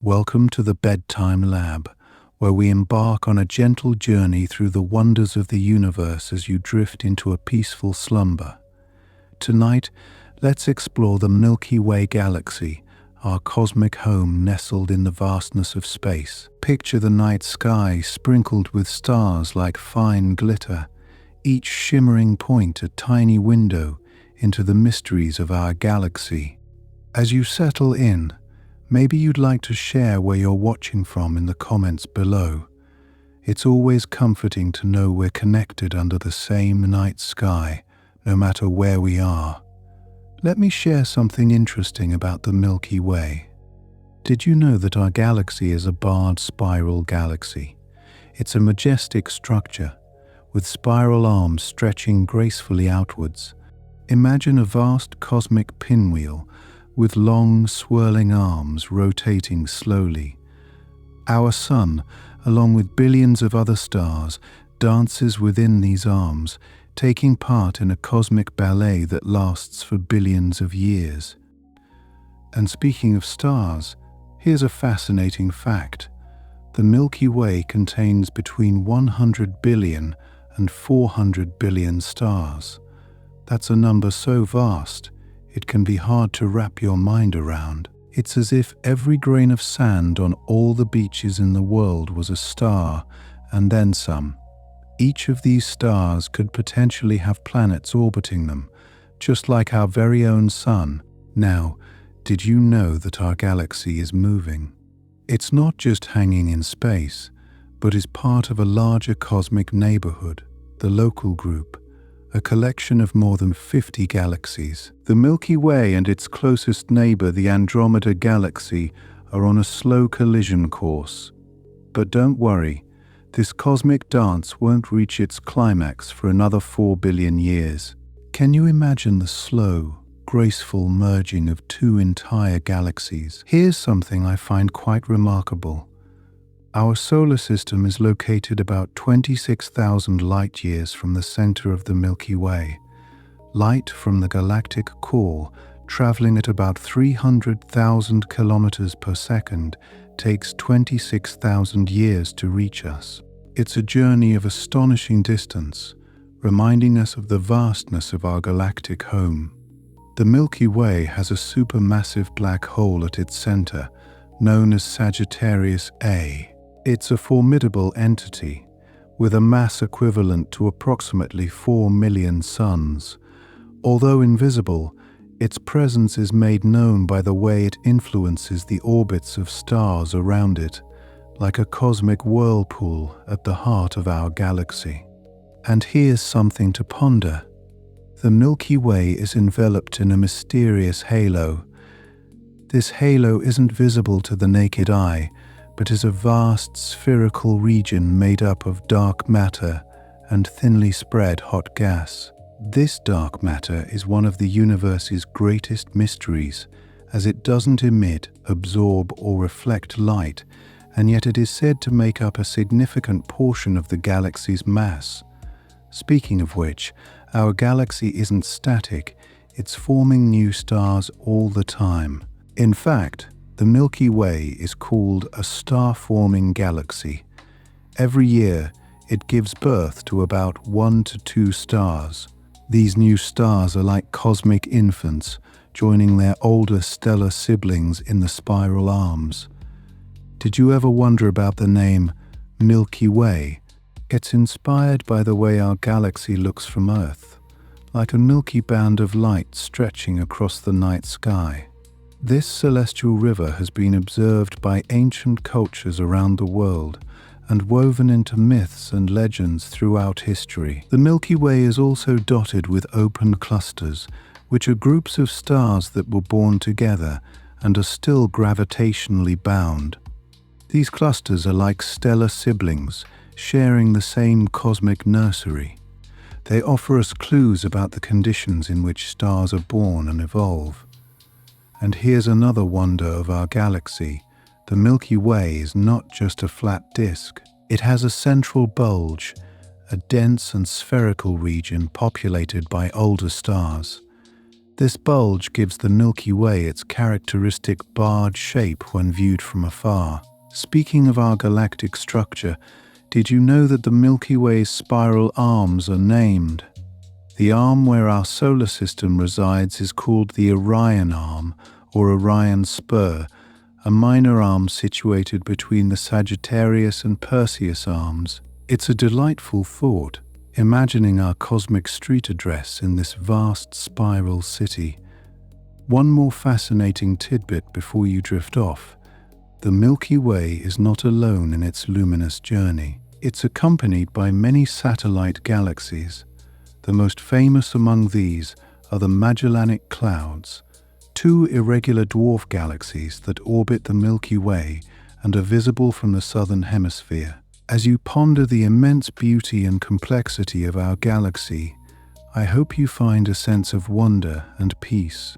Welcome to the Bedtime Lab, where we embark on a gentle journey through the wonders of the universe as you drift into a peaceful slumber. Tonight, let's explore the Milky Way galaxy, our cosmic home nestled in the vastness of space. Picture the night sky sprinkled with stars like fine glitter, each shimmering point a tiny window into the mysteries of our galaxy. As you settle in, maybe you'd like to share where you're watching from in the comments below. It's always comforting to know we're connected under the same night sky, no matter where we are. Let me share something interesting about the Milky Way. Did you know that our galaxy is a barred spiral galaxy? It's a majestic structure, with spiral arms stretching gracefully outwards. Imagine a vast cosmic pinwheel, with long, swirling arms rotating slowly. Our Sun, along with billions of other stars, dances within these arms, taking part in a cosmic ballet that lasts for billions of years. And speaking of stars, here's a fascinating fact. The Milky Way contains between 100 billion and 400 billion stars. That's a number so vast, it can be hard to wrap your mind around. It's as if every grain of sand on all the beaches in the world was a star, and then some. Each of these stars could potentially have planets orbiting them, just like our very own Sun. Now, did you know that our galaxy is moving? It's not just hanging in space, but is part of a larger cosmic neighborhood, the Local Group, a collection of more than 50 galaxies. The Milky Way and its closest neighbor, the Andromeda Galaxy, are on a slow collision course. But don't worry, this cosmic dance won't reach its climax for another 4 billion years. Can you imagine the slow, graceful merging of two entire galaxies? Here's something I find quite remarkable. Our solar system is located about 26,000 light-years from the center of the Milky Way. Light from the galactic core, traveling at about 300,000 kilometers per second, takes 26,000 years to reach us. It's a journey of astonishing distance, reminding us of the vastness of our galactic home. The Milky Way has a supermassive black hole at its center, known as Sagittarius A. It's a formidable entity, with a mass equivalent to approximately 4 million suns. Although invisible, its presence is made known by the way it influences the orbits of stars around it, like a cosmic whirlpool at the heart of our galaxy. And here's something to ponder. The Milky Way is enveloped in a mysterious halo. This halo isn't visible to the naked eye, but is a vast spherical region made up of dark matter and thinly spread hot gas. This dark matter is one of the universe's greatest mysteries, as it doesn't emit, absorb, or reflect light, and yet it is said to make up a significant portion of the galaxy's mass. Speaking of which, our galaxy isn't static, it's forming new stars all the time. In fact, the Milky Way is called a star-forming galaxy. Every year, it gives birth to about 1 to 2 stars. These new stars are like cosmic infants, joining their older stellar siblings in the spiral arms. Did you ever wonder about the name Milky Way? It's inspired by the way our galaxy looks from Earth, like a milky band of light stretching across the night sky. This celestial river has been observed by ancient cultures around the world and woven into myths and legends throughout history. The Milky Way is also dotted with open clusters, which are groups of stars that were born together and are still gravitationally bound. These clusters are like stellar siblings, sharing the same cosmic nursery. They offer us clues about the conditions in which stars are born and evolve. And here's another wonder of our galaxy. The Milky Way is not just a flat disk. It has a central bulge, a dense and spherical region populated by older stars. This bulge gives the Milky Way its characteristic barred shape when viewed from afar. Speaking of our galactic structure, did you know that the Milky Way's spiral arms are named? The arm where our solar system resides is called the Orion Arm or Orion Spur, a minor arm situated between the Sagittarius and Perseus arms. It's a delightful thought, imagining our cosmic street address in this vast spiral city. One more fascinating tidbit before you drift off. The Milky Way is not alone in its luminous journey. It's accompanied by many satellite galaxies. The most famous among these are the Magellanic Clouds, two irregular dwarf galaxies that orbit the Milky Way and are visible from the southern hemisphere. As you ponder the immense beauty and complexity of our galaxy, I hope you find a sense of wonder and peace.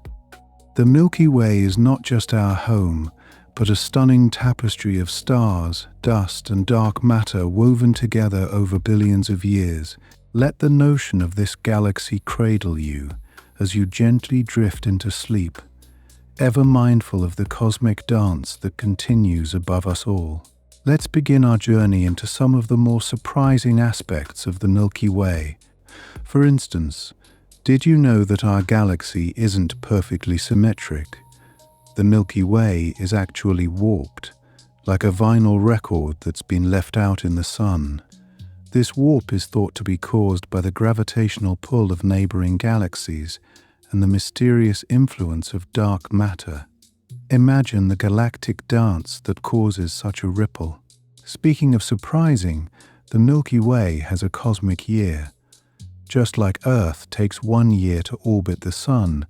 The Milky Way is not just our home, but a stunning tapestry of stars, dust, and dark matter woven together over billions of years. Let the notion of this galaxy cradle you as you gently drift into sleep, ever mindful of the cosmic dance that continues above us all. Let's begin our journey into some of the more surprising aspects of the Milky Way. For instance, did you know that our galaxy isn't perfectly symmetric? The Milky Way is actually warped, like a vinyl record that's been left out in the sun. This warp is thought to be caused by the gravitational pull of neighboring galaxies and the mysterious influence of dark matter. Imagine the galactic dance that causes such a ripple. Speaking of surprising, the Milky Way has a cosmic year. Just like Earth takes 1 year to orbit the Sun,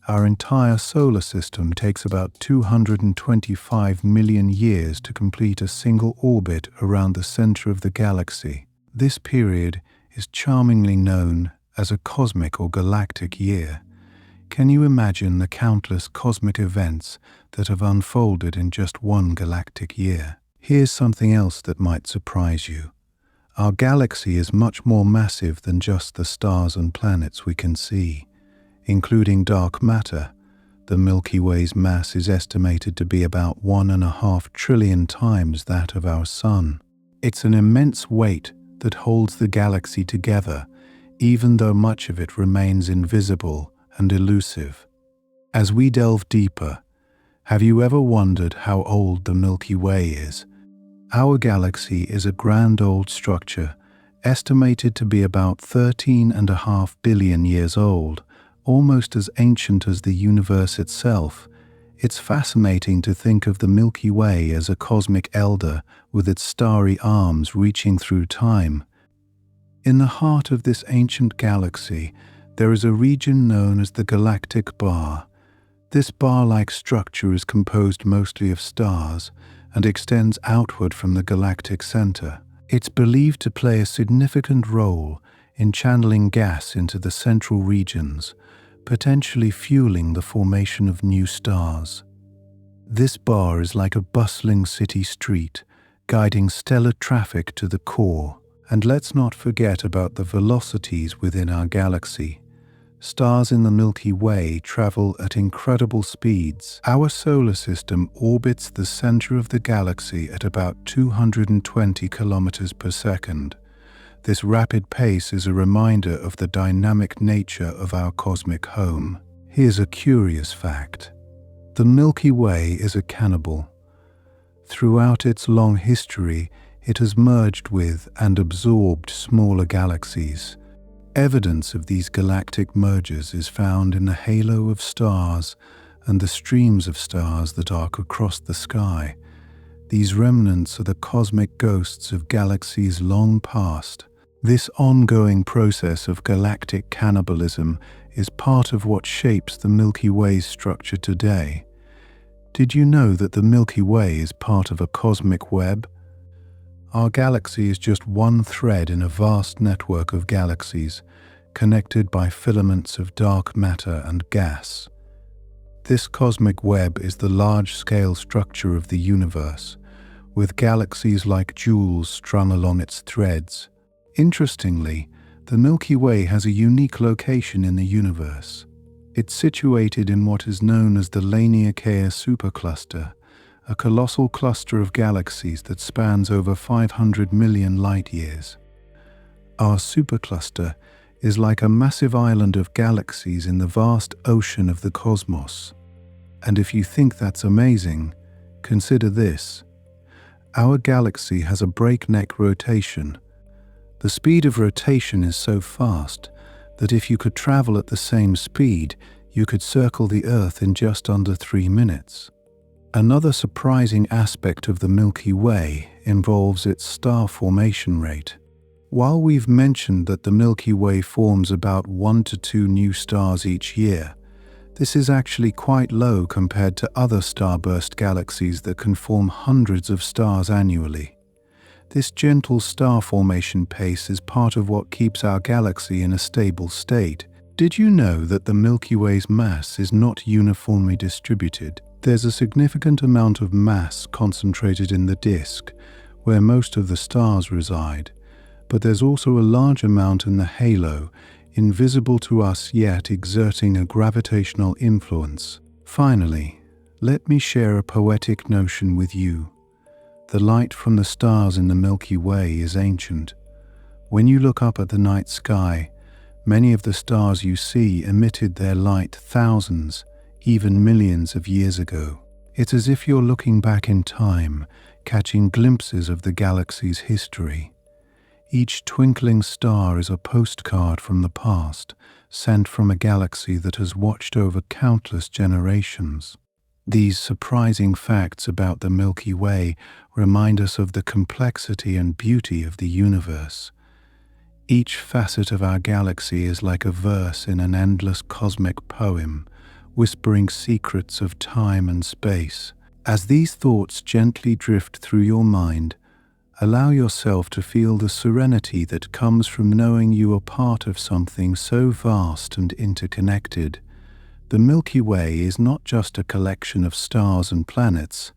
our entire solar system takes about 225 million years to complete a single orbit around the center of the galaxy. This period is charmingly known as a cosmic or galactic year. Can you imagine the countless cosmic events that have unfolded in just one galactic year? Here's something else that might surprise you. Our galaxy is much more massive than just the stars and planets we can see. Including dark matter, the Milky Way's mass is estimated to be about 1.5 trillion times that of our Sun. It's an immense weight that holds the galaxy together, even though much of it remains invisible and elusive. As we delve deeper, have you ever wondered how old the Milky Way is? Our galaxy is a grand old structure, estimated to be about 13.5 billion years old, almost as ancient as the universe itself. It's fascinating to think of the Milky Way as a cosmic elder with its starry arms reaching through time. In the heart of this ancient galaxy, there is a region known as the galactic bar. This bar-like structure is composed mostly of stars and extends outward from the galactic center. It's believed to play a significant role in channeling gas into the central regions, potentially fueling the formation of new stars. This bar is like a bustling city street, guiding stellar traffic to the core. And let's not forget about the velocities within our galaxy. Stars in the Milky Way travel at incredible speeds. Our solar system orbits the center of the galaxy at about 220 kilometers per second. This rapid pace is a reminder of the dynamic nature of our cosmic home. Here's a curious fact. The Milky Way is a cannibal. Throughout its long history, it has merged with and absorbed smaller galaxies. Evidence of these galactic mergers is found in the halo of stars and the streams of stars that arc across the sky. These remnants are the cosmic ghosts of galaxies long past. This ongoing process of galactic cannibalism is part of what shapes the Milky Way's structure today. Did you know that the Milky Way is part of a cosmic web? Our galaxy is just one thread in a vast network of galaxies, connected by filaments of dark matter and gas. This cosmic web is the large-scale structure of the universe, with galaxies like jewels strung along its threads. Interestingly, the Milky Way has a unique location in the universe. It's situated in what is known as the Laniakea supercluster, a colossal cluster of galaxies that spans over 500 million light-years. Our supercluster is like a massive island of galaxies in the vast ocean of the cosmos. And if you think that's amazing, consider this. Our galaxy has a breakneck rotation. The speed of rotation is so fast that if you could travel at the same speed, you could circle the Earth in just under 3 minutes. Another surprising aspect of the Milky Way involves its star formation rate. While we've mentioned that the Milky Way forms about 1 to 2 new stars each year, this is actually quite low compared to other starburst galaxies that can form hundreds of stars annually. This gentle star formation pace is part of what keeps our galaxy in a stable state. Did you know that the Milky Way's mass is not uniformly distributed? There's a significant amount of mass concentrated in the disk, where most of the stars reside, but there's also a large amount in the halo, invisible to us yet exerting a gravitational influence. Finally, let me share a poetic notion with you. The light from the stars in the Milky Way is ancient. When you look up at the night sky, many of the stars you see emitted their light thousands, even millions of years ago. It's as if you're looking back in time, catching glimpses of the galaxy's history. Each twinkling star is a postcard from the past, sent from a galaxy that has watched over countless generations. These surprising facts about the Milky Way remind us of the complexity and beauty of the universe. Each facet of our galaxy is like a verse in an endless cosmic poem, whispering secrets of time and space. As these thoughts gently drift through your mind, allow yourself to feel the serenity that comes from knowing you are part of something so vast and interconnected. The Milky Way is not just a collection of stars and planets,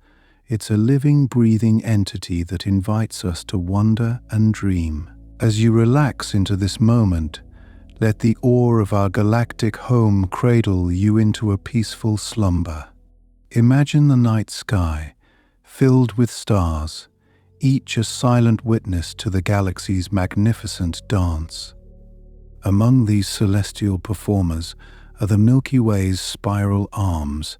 it's a living, breathing entity that invites us to wonder and dream. As you relax into this moment, let the awe of our galactic home cradle you into a peaceful slumber. Imagine the night sky, filled with stars, each a silent witness to the galaxy's magnificent dance. Among these celestial performers are the Milky Way's spiral arms.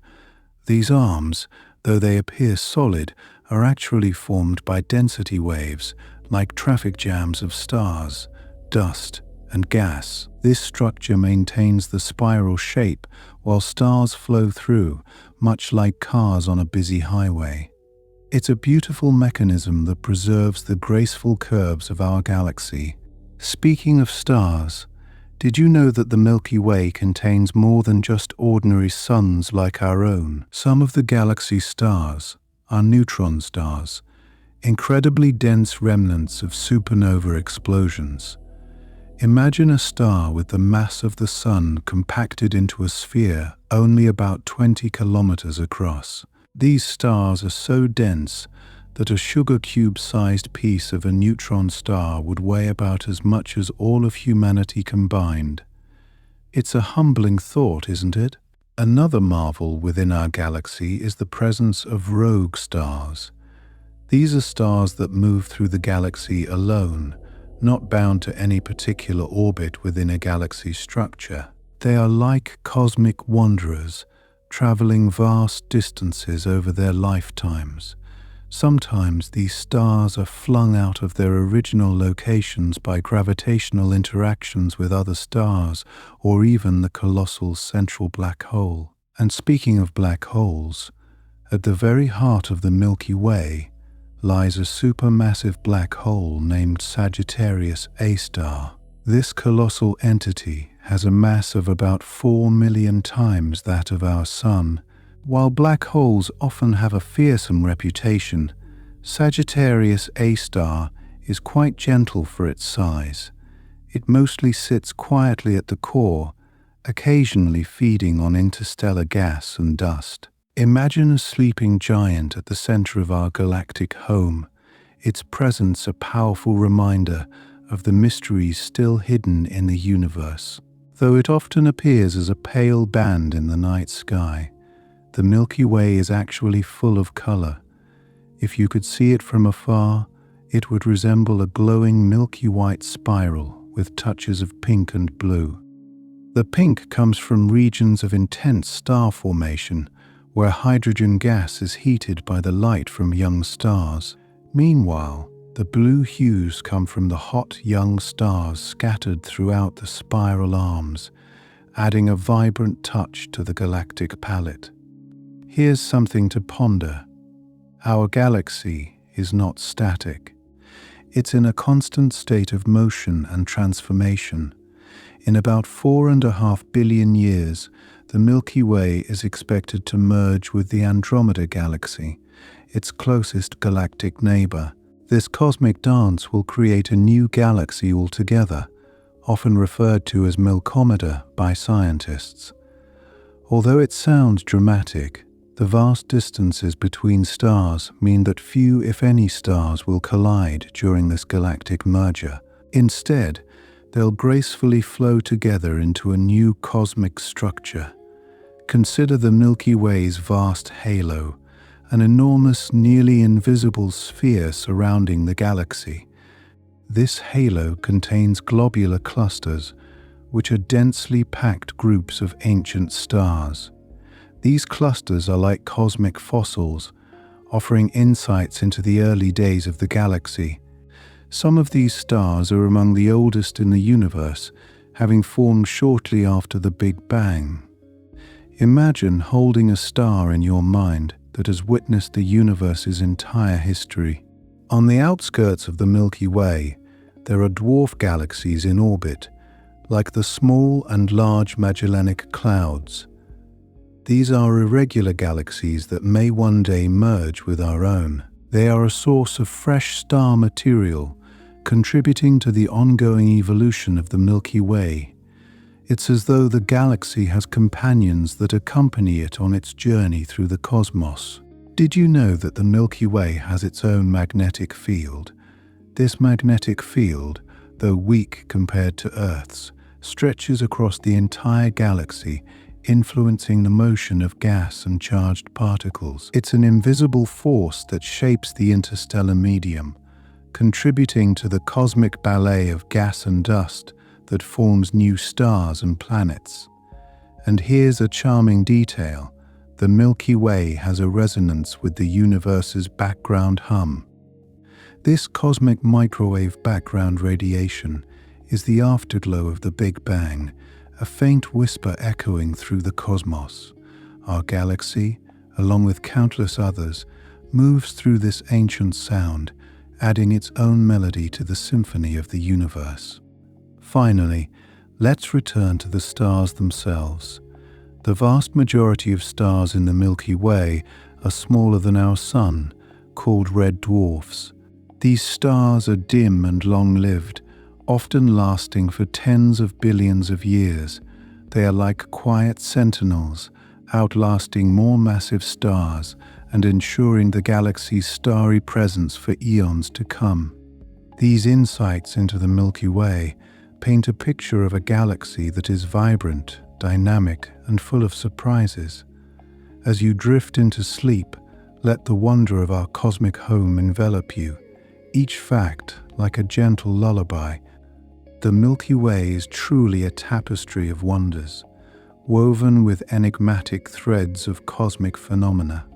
These arms, though they appear solid, are actually formed by density waves, like traffic jams of stars, dust, and gas. This structure maintains the spiral shape while stars flow through, much like cars on a busy highway. It's a beautiful mechanism that preserves the graceful curves of our galaxy. Speaking of stars, did you know that the Milky Way contains more than just ordinary suns like our own? Some of the galaxy's stars are neutron stars, incredibly dense remnants of supernova explosions. Imagine a star with the mass of the Sun compacted into a sphere only about 20 kilometers across. These stars are so dense that a sugar cube-sized piece of a neutron star would weigh about as much as all of humanity combined. It's a humbling thought, isn't it? Another marvel within our galaxy is the presence of rogue stars. These are stars that move through the galaxy alone, not bound to any particular orbit within a galaxy's structure. They are like cosmic wanderers, traveling vast distances over their lifetimes. Sometimes these stars are flung out of their original locations by gravitational interactions with other stars, or even the colossal central black hole. And speaking of black holes, at the very heart of the Milky Way lies a supermassive black hole named Sagittarius A star. This colossal entity has a mass of about 4 million times that of our Sun. While black holes often have a fearsome reputation, Sagittarius A star is quite gentle for its size. It mostly sits quietly at the core, occasionally feeding on interstellar gas and dust. Imagine a sleeping giant at the center of our galactic home, its presence a powerful reminder of the mysteries still hidden in the universe. Though it often appears as a pale band in the night sky, the Milky Way is actually full of color. If you could see it from afar, it would resemble a glowing milky white spiral with touches of pink and blue. The pink comes from regions of intense star formation, where hydrogen gas is heated by the light from young stars. Meanwhile, the blue hues come from the hot young stars scattered throughout the spiral arms, adding a vibrant touch to the galactic palette. Here's something to ponder. Our galaxy is not static. It's in a constant state of motion and transformation. In about 4.5 billion years, the Milky Way is expected to merge with the Andromeda Galaxy, its closest galactic neighbor. This cosmic dance will create a new galaxy altogether, often referred to as Milkomeda by scientists. Although it sounds dramatic, the vast distances between stars mean that few, if any, stars will collide during this galactic merger. Instead, they'll gracefully flow together into a new cosmic structure. Consider the Milky Way's vast halo, an enormous, nearly invisible sphere surrounding the galaxy. This halo contains globular clusters, which are densely packed groups of ancient stars. These clusters are like cosmic fossils, offering insights into the early days of the galaxy. Some of these stars are among the oldest in the universe, having formed shortly after the Big Bang. Imagine holding a star in your mind that has witnessed the universe's entire history. On the outskirts of the Milky Way, there are dwarf galaxies in orbit, like the Small and Large Magellanic Clouds. These are irregular galaxies that may one day merge with our own. They are a source of fresh star material, contributing to the ongoing evolution of the Milky Way. It's as though the galaxy has companions that accompany it on its journey through the cosmos. Did you know that the Milky Way has its own magnetic field? This magnetic field, though weak compared to Earth's, stretches across the entire galaxy, influencing the motion of gas and charged particles. It's an invisible force that shapes the interstellar medium, contributing to the cosmic ballet of gas and dust that forms new stars and planets. And here's a charming detail: the Milky Way has a resonance with the universe's background hum. This cosmic microwave background radiation is the afterglow of the Big Bang, a faint whisper echoing through the cosmos. Our galaxy, along with countless others, moves through this ancient sound, adding its own melody to the symphony of the universe. Finally, let's return to the stars themselves. The vast majority of stars in the Milky Way are smaller than our Sun, called red dwarfs. These stars are dim and long-lived, often lasting for tens of billions of years. They are like quiet sentinels, outlasting more massive stars and ensuring the galaxy's starry presence for eons to come. These insights into the Milky Way paint a picture of a galaxy that is vibrant, dynamic, and full of surprises. As you drift into sleep, let the wonder of our cosmic home envelop you, each fact like a gentle lullaby. The Milky Way is truly a tapestry of wonders, woven with enigmatic threads of cosmic phenomena.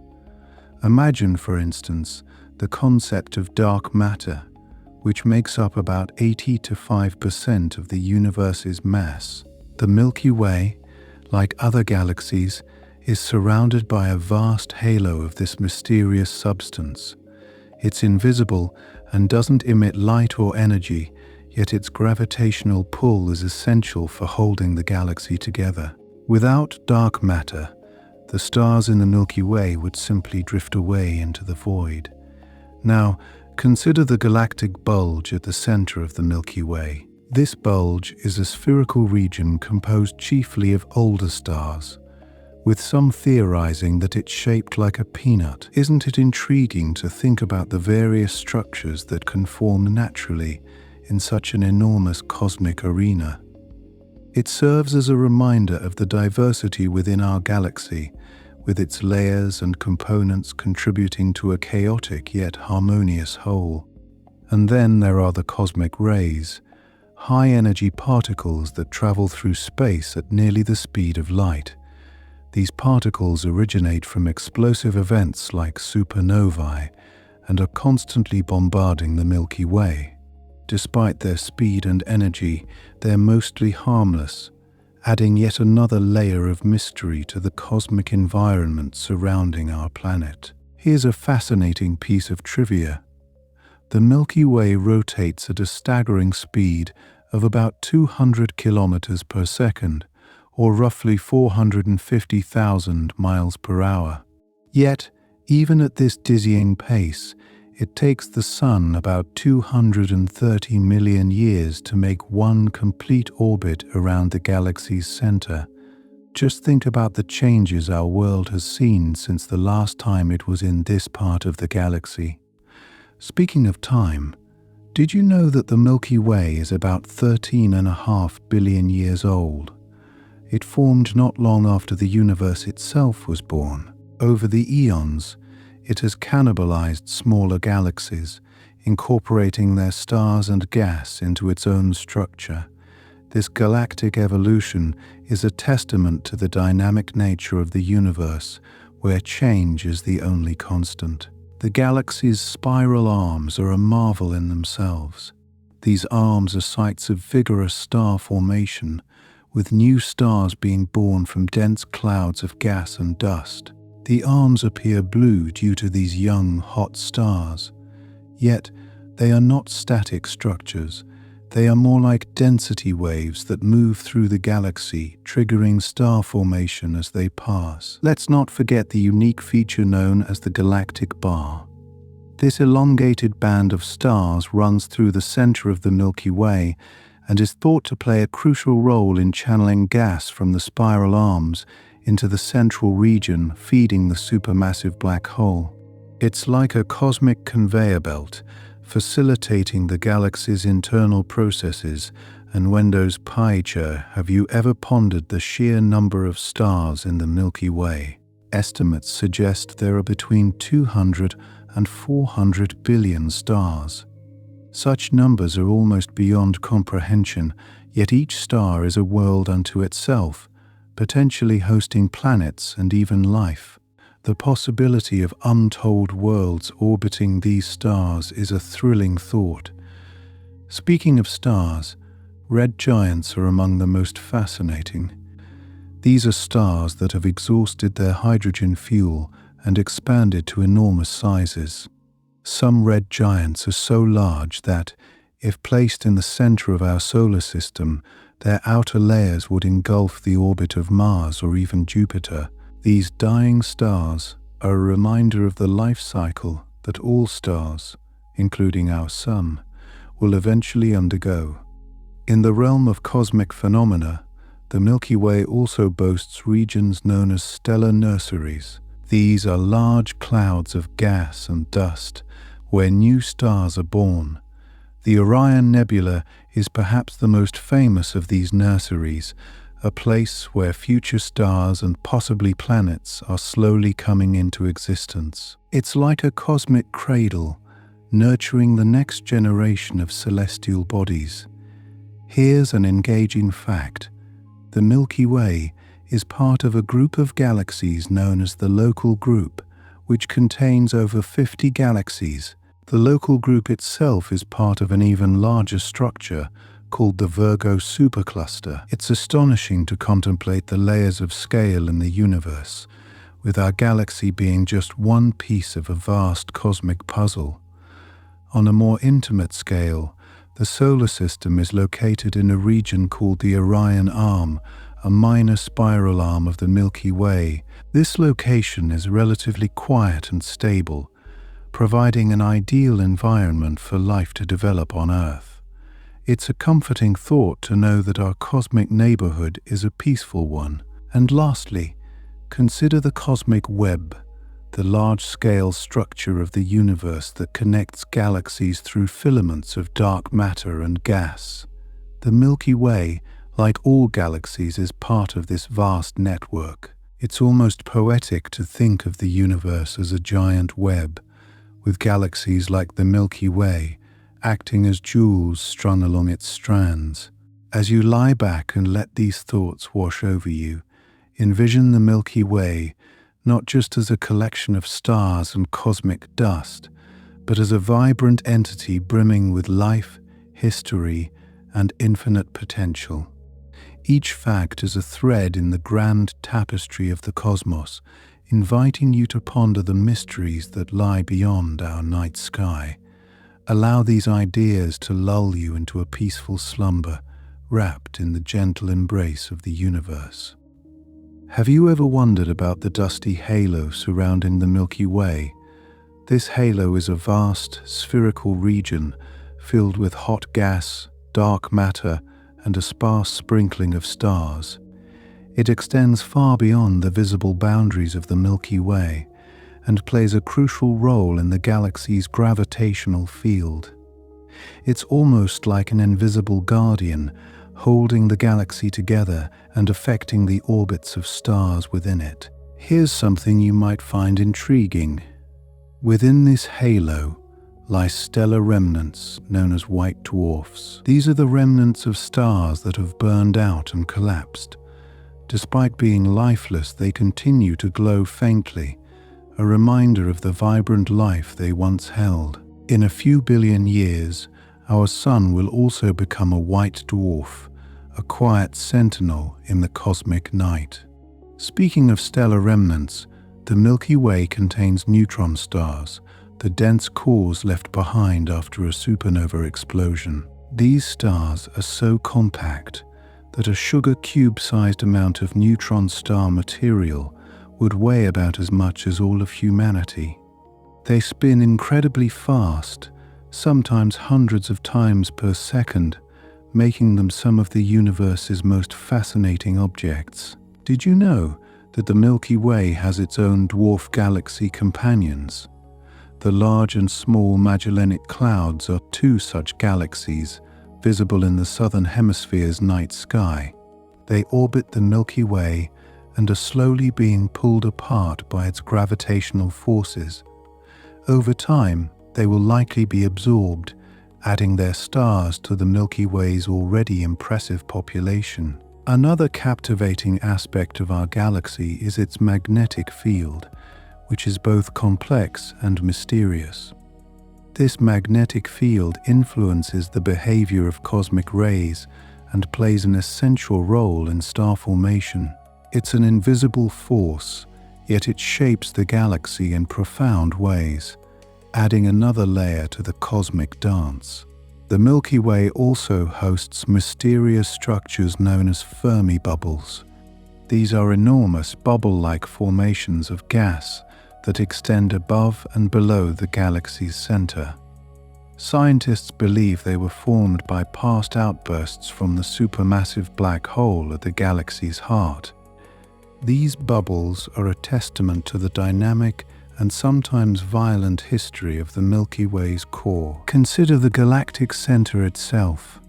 Imagine, for instance, the concept of dark matter, which makes up about 85% of the universe's mass. The Milky Way, like other galaxies, is surrounded by a vast halo of this mysterious substance. It's invisible and doesn't emit light or energy, yet its gravitational pull is essential for holding the galaxy together. Without dark matter, the stars in the Milky Way would simply drift away into the void. Now, consider the galactic bulge at the center of the Milky Way. This bulge is a spherical region composed chiefly of older stars, with some theorizing that it's shaped like a peanut. Isn't it intriguing to think about the various structures that can form naturally in such an enormous cosmic arena? It serves as a reminder of the diversity within our galaxy, with its layers and components contributing to a chaotic yet harmonious whole. And then there are the cosmic rays, high-energy particles that travel through space at nearly the speed of light. These particles originate from explosive events like supernovae and are constantly bombarding the Milky Way. Despite their speed and energy, they're mostly harmless, adding yet another layer of mystery to the cosmic environment surrounding our planet. Here's a fascinating piece of trivia. The Milky Way rotates at a staggering speed of about 200 kilometers per second, or roughly 450,000 miles per hour. Yet, even at this dizzying pace, it takes the Sun about 230 million years to make one complete orbit around the galaxy's center. Just think about the changes our world has seen since the last time it was in this part of the galaxy. Speaking of time, did you know that the Milky Way is about 13.5 billion years old? It formed not long after the universe itself was born. Over the eons, it has cannibalized smaller galaxies, incorporating their stars and gas into its own structure. This galactic evolution is a testament to the dynamic nature of the universe, where change is the only constant. The galaxy's spiral arms are a marvel in themselves. These arms are sites of vigorous star formation, with new stars being born from dense clouds of gas and dust. The arms appear blue due to these young, hot stars. Yet, they are not static structures. They are more like density waves that move through the galaxy, triggering star formation as they pass. Let's not forget the unique feature known as the galactic bar. This elongated band of stars runs through the center of the Milky Way and is thought to play a crucial role in channeling gas from the spiral arms into the central region feeding the supermassive black hole. It's like a cosmic conveyor belt, facilitating the galaxy's internal processes. And when those pie-chart, have you ever pondered the sheer number of stars in the Milky Way? Estimates suggest there are between 200 and 400 billion stars. Such numbers are almost beyond comprehension, yet each star is a world unto itself, potentially hosting planets and even life. The possibility of untold worlds orbiting these stars is a thrilling thought. Speaking of stars, red giants are among the most fascinating. These are stars that have exhausted their hydrogen fuel and expanded to enormous sizes. Some red giants are so large that, if placed in the center of our solar system, their outer layers would engulf the orbit of Mars or even Jupiter. These dying stars are a reminder of the life cycle that all stars, including our Sun, will eventually undergo. In the realm of cosmic phenomena, the Milky Way also boasts regions known as stellar nurseries. These are large clouds of gas and dust where new stars are born. The Orion Nebula is perhaps the most famous of these nurseries, a place where future stars and possibly planets are slowly coming into existence. It's like a cosmic cradle, nurturing the next generation of celestial bodies. Here's an engaging fact. The Milky Way is part of a group of galaxies known as the Local Group, which contains over 50 galaxies. The Local Group itself is part of an even larger structure called the Virgo supercluster. It's astonishing to contemplate the layers of scale in the universe, with our galaxy being just one piece of a vast cosmic puzzle. On a more intimate scale, the solar system is located in a region called the Orion Arm, a minor spiral arm of the Milky Way. This location is relatively quiet and stable, providing an ideal environment for life to develop on Earth. It's a comforting thought to know that our cosmic neighborhood is a peaceful one. And lastly, consider the cosmic web, the large-scale structure of the universe that connects galaxies through filaments of dark matter and gas. The Milky Way, like all galaxies, is part of this vast network. It's almost poetic to think of the universe as a giant web, with galaxies like the Milky Way acting as jewels strung along its strands. As you lie back and let these thoughts wash over you, envision the Milky Way not just as a collection of stars and cosmic dust, but as a vibrant entity brimming with life, history, and infinite potential. Each fact is a thread in the grand tapestry of the cosmos, inviting you to ponder the mysteries that lie beyond our night sky. Allow these ideas to lull you into a peaceful slumber, wrapped in the gentle embrace of the universe. Have you ever wondered about the dusty halo surrounding the Milky Way? This halo is a vast, spherical region filled with hot gas, dark matter, and a sparse sprinkling of stars. It extends far beyond the visible boundaries of the Milky Way and plays a crucial role in the galaxy's gravitational field. It's almost like an invisible guardian, holding the galaxy together and affecting the orbits of stars within it. Here's something you might find intriguing. Within this halo lie stellar remnants known as white dwarfs. These are the remnants of stars that have burned out and collapsed. Despite being lifeless, they continue to glow faintly, a reminder of the vibrant life they once held. In a few billion years, our sun will also become a white dwarf, a quiet sentinel in the cosmic night. Speaking of stellar remnants, the Milky Way contains neutron stars, the dense cores left behind after a supernova explosion. These stars are so compact that a sugar cube-sized amount of neutron star material would weigh about as much as all of humanity. They spin incredibly fast, sometimes hundreds of times per second, making them some of the universe's most fascinating objects. Did you know that the Milky Way has its own dwarf galaxy companions? The Large and Small Magellanic Clouds are two such galaxies, visible in the southern hemisphere's night sky. They orbit the Milky Way and are slowly being pulled apart by its gravitational forces. Over time, they will likely be absorbed, adding their stars to the Milky Way's already impressive population. Another captivating aspect of our galaxy is its magnetic field, which is both complex and mysterious. This magnetic field influences the behavior of cosmic rays and plays an essential role in star formation. It's an invisible force, yet it shapes the galaxy in profound ways, adding another layer to the cosmic dance. The Milky Way also hosts mysterious structures known as Fermi bubbles. These are enormous bubble-like formations of gas that extend above and below the galaxy's center. Scientists believe they were formed by past outbursts from the supermassive black hole at the galaxy's heart. These bubbles are a testament to the dynamic and sometimes violent history of the Milky Way's core. Consider the galactic center itself.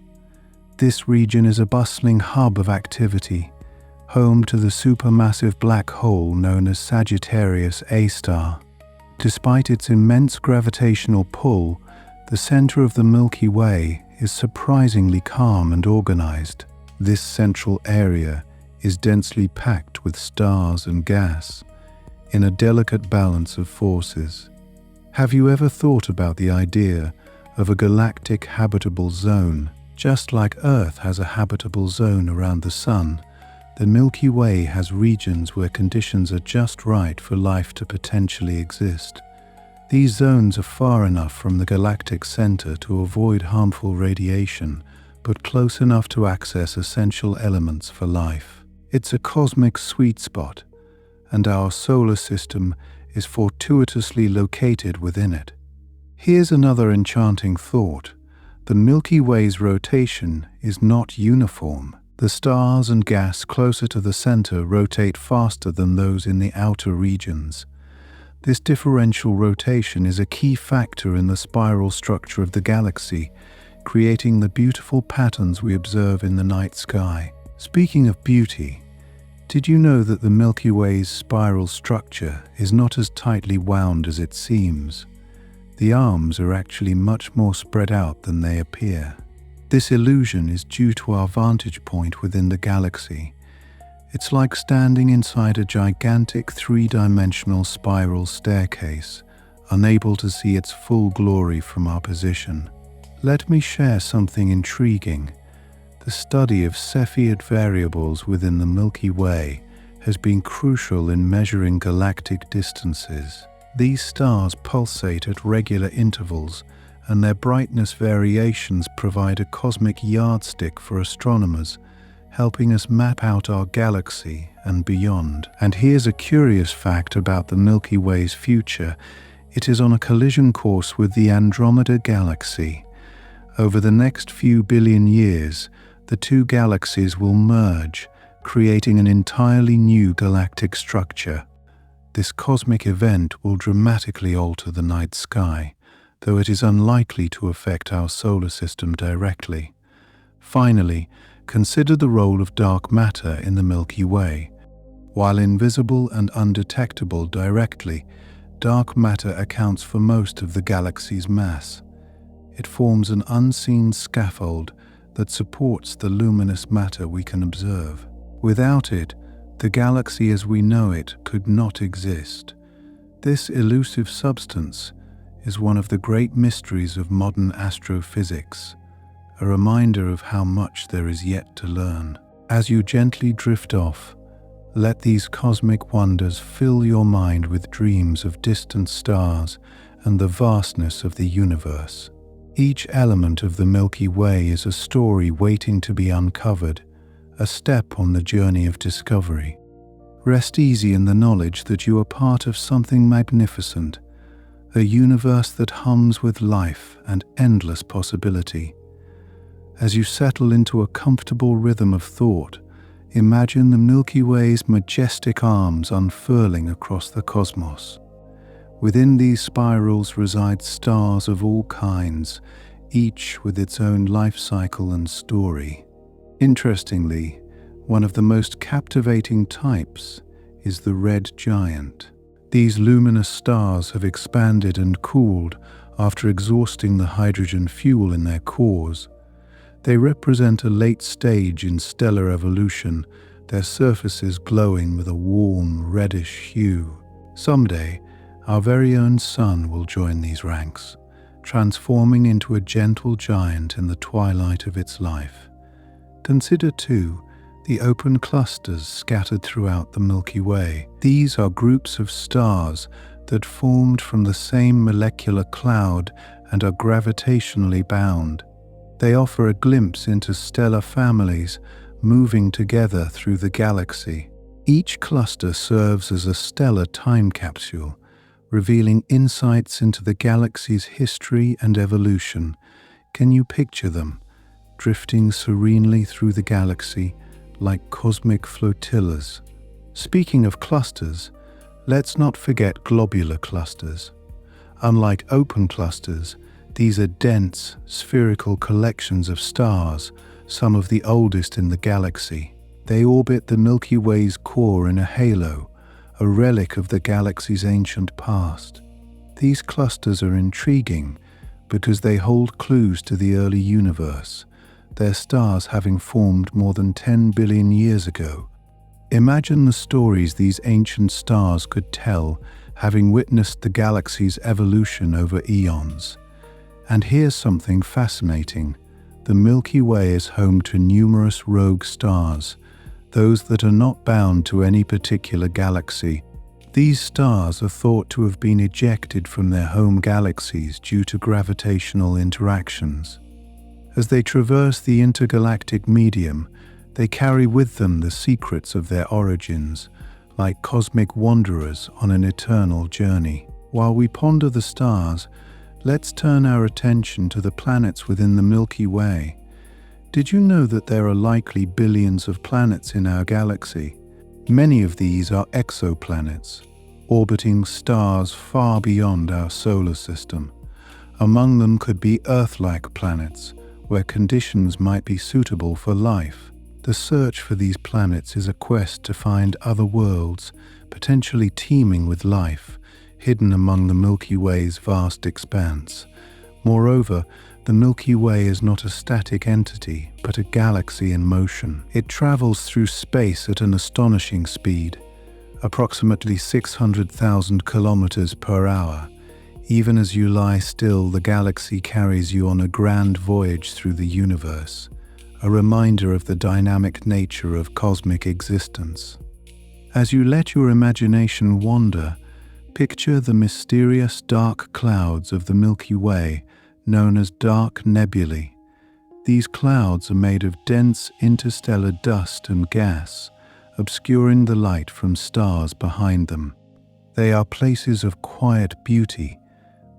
This region is a bustling hub of activity, home to the supermassive black hole known as Sagittarius A star. Despite its immense gravitational pull, the center of the Milky Way is surprisingly calm and organized. This central area is densely packed with stars and gas, in a delicate balance of forces. Have you ever thought about the idea of a galactic habitable zone? Just like Earth has a habitable zone around the Sun, the Milky Way has regions where conditions are just right for life to potentially exist. These zones are far enough from the galactic center to avoid harmful radiation, but close enough to access essential elements for life. It's a cosmic sweet spot, and our solar system is fortuitously located within it. Here's another enchanting thought. The Milky Way's rotation is not uniform. The stars and gas closer to the center rotate faster than those in the outer regions. This differential rotation is a key factor in the spiral structure of the galaxy, creating the beautiful patterns we observe in the night sky. Speaking of beauty, did you know that the Milky Way's spiral structure is not as tightly wound as it seems? The arms are actually much more spread out than they appear. This illusion is due to our vantage point within the galaxy. It's like standing inside a gigantic three-dimensional spiral staircase, unable to see its full glory from our position. Let me share something intriguing. The study of Cepheid variables within the Milky Way has been crucial in measuring galactic distances. These stars pulsate at regular intervals, and their brightness variations provide a cosmic yardstick for astronomers, helping us map out our galaxy and beyond. And here's a curious fact about the Milky Way's future. It is on a collision course with the Andromeda Galaxy. Over the next few billion years, the two galaxies will merge, creating an entirely new galactic structure. This cosmic event will dramatically alter the night sky, though it is unlikely to affect our solar system directly. Finally, consider the role of dark matter in the Milky Way. While invisible and undetectable directly, dark matter accounts for most of the galaxy's mass. It forms an unseen scaffold that supports the luminous matter we can observe. Without it, the galaxy as we know it could not exist. This elusive substance is one of the great mysteries of modern astrophysics, a reminder of how much there is yet to learn. As you gently drift off, let these cosmic wonders fill your mind with dreams of distant stars and the vastness of the universe. Each element of the Milky Way is a story waiting to be uncovered, a step on the journey of discovery. Rest easy in the knowledge that you are part of something magnificent, a universe that hums with life and endless possibility. As you settle into a comfortable rhythm of thought, imagine the Milky Way's majestic arms unfurling across the cosmos. Within these spirals reside stars of all kinds, each with its own life cycle and story. Interestingly, one of the most captivating types is the red giant. These luminous stars have expanded and cooled after exhausting the hydrogen fuel in their cores. They represent a late stage in stellar evolution, their surfaces glowing with a warm, reddish hue. Someday, our very own sun will join these ranks, transforming into a gentle giant in the twilight of its life. Consider, too, the open clusters scattered throughout the Milky Way. These are groups of stars that formed from the same molecular cloud and are gravitationally bound. They offer a glimpse into stellar families moving together through the galaxy. Each cluster serves as a stellar time capsule, revealing insights into the galaxy's history and evolution. Can you picture them, drifting serenely through the galaxy like cosmic flotillas? Speaking of clusters, let's not forget globular clusters. Unlike open clusters, these are dense, spherical collections of stars, some of the oldest in the galaxy. They orbit the Milky Way's core in a halo, a relic of the galaxy's ancient past. These clusters are intriguing because they hold clues to the early universe, their stars having formed more than 10 billion years ago. Imagine the stories these ancient stars could tell, having witnessed the galaxy's evolution over eons. And here's something fascinating. The Milky Way is home to numerous rogue stars, those that are not bound to any particular galaxy. These stars are thought to have been ejected from their home galaxies due to gravitational interactions. As they traverse the intergalactic medium, they carry with them the secrets of their origins, like cosmic wanderers on an eternal journey. While we ponder the stars, let's turn our attention to the planets within the Milky Way. Did you know that there are likely billions of planets in our galaxy? Many of these are exoplanets, orbiting stars far beyond our solar system. Among them could be Earth-like planets, where conditions might be suitable for life. The search for these planets is a quest to find other worlds, potentially teeming with life, hidden among the Milky Way's vast expanse. Moreover, the Milky Way is not a static entity, but a galaxy in motion. It travels through space at an astonishing speed, approximately 600,000 kilometers per hour. Even as you lie still, the galaxy carries you on a grand voyage through the universe, a reminder of the dynamic nature of cosmic existence. As you let your imagination wander, picture the mysterious dark clouds of the Milky Way, known as dark nebulae. These clouds are made of dense interstellar dust and gas, obscuring the light from stars behind them. They are places of quiet beauty,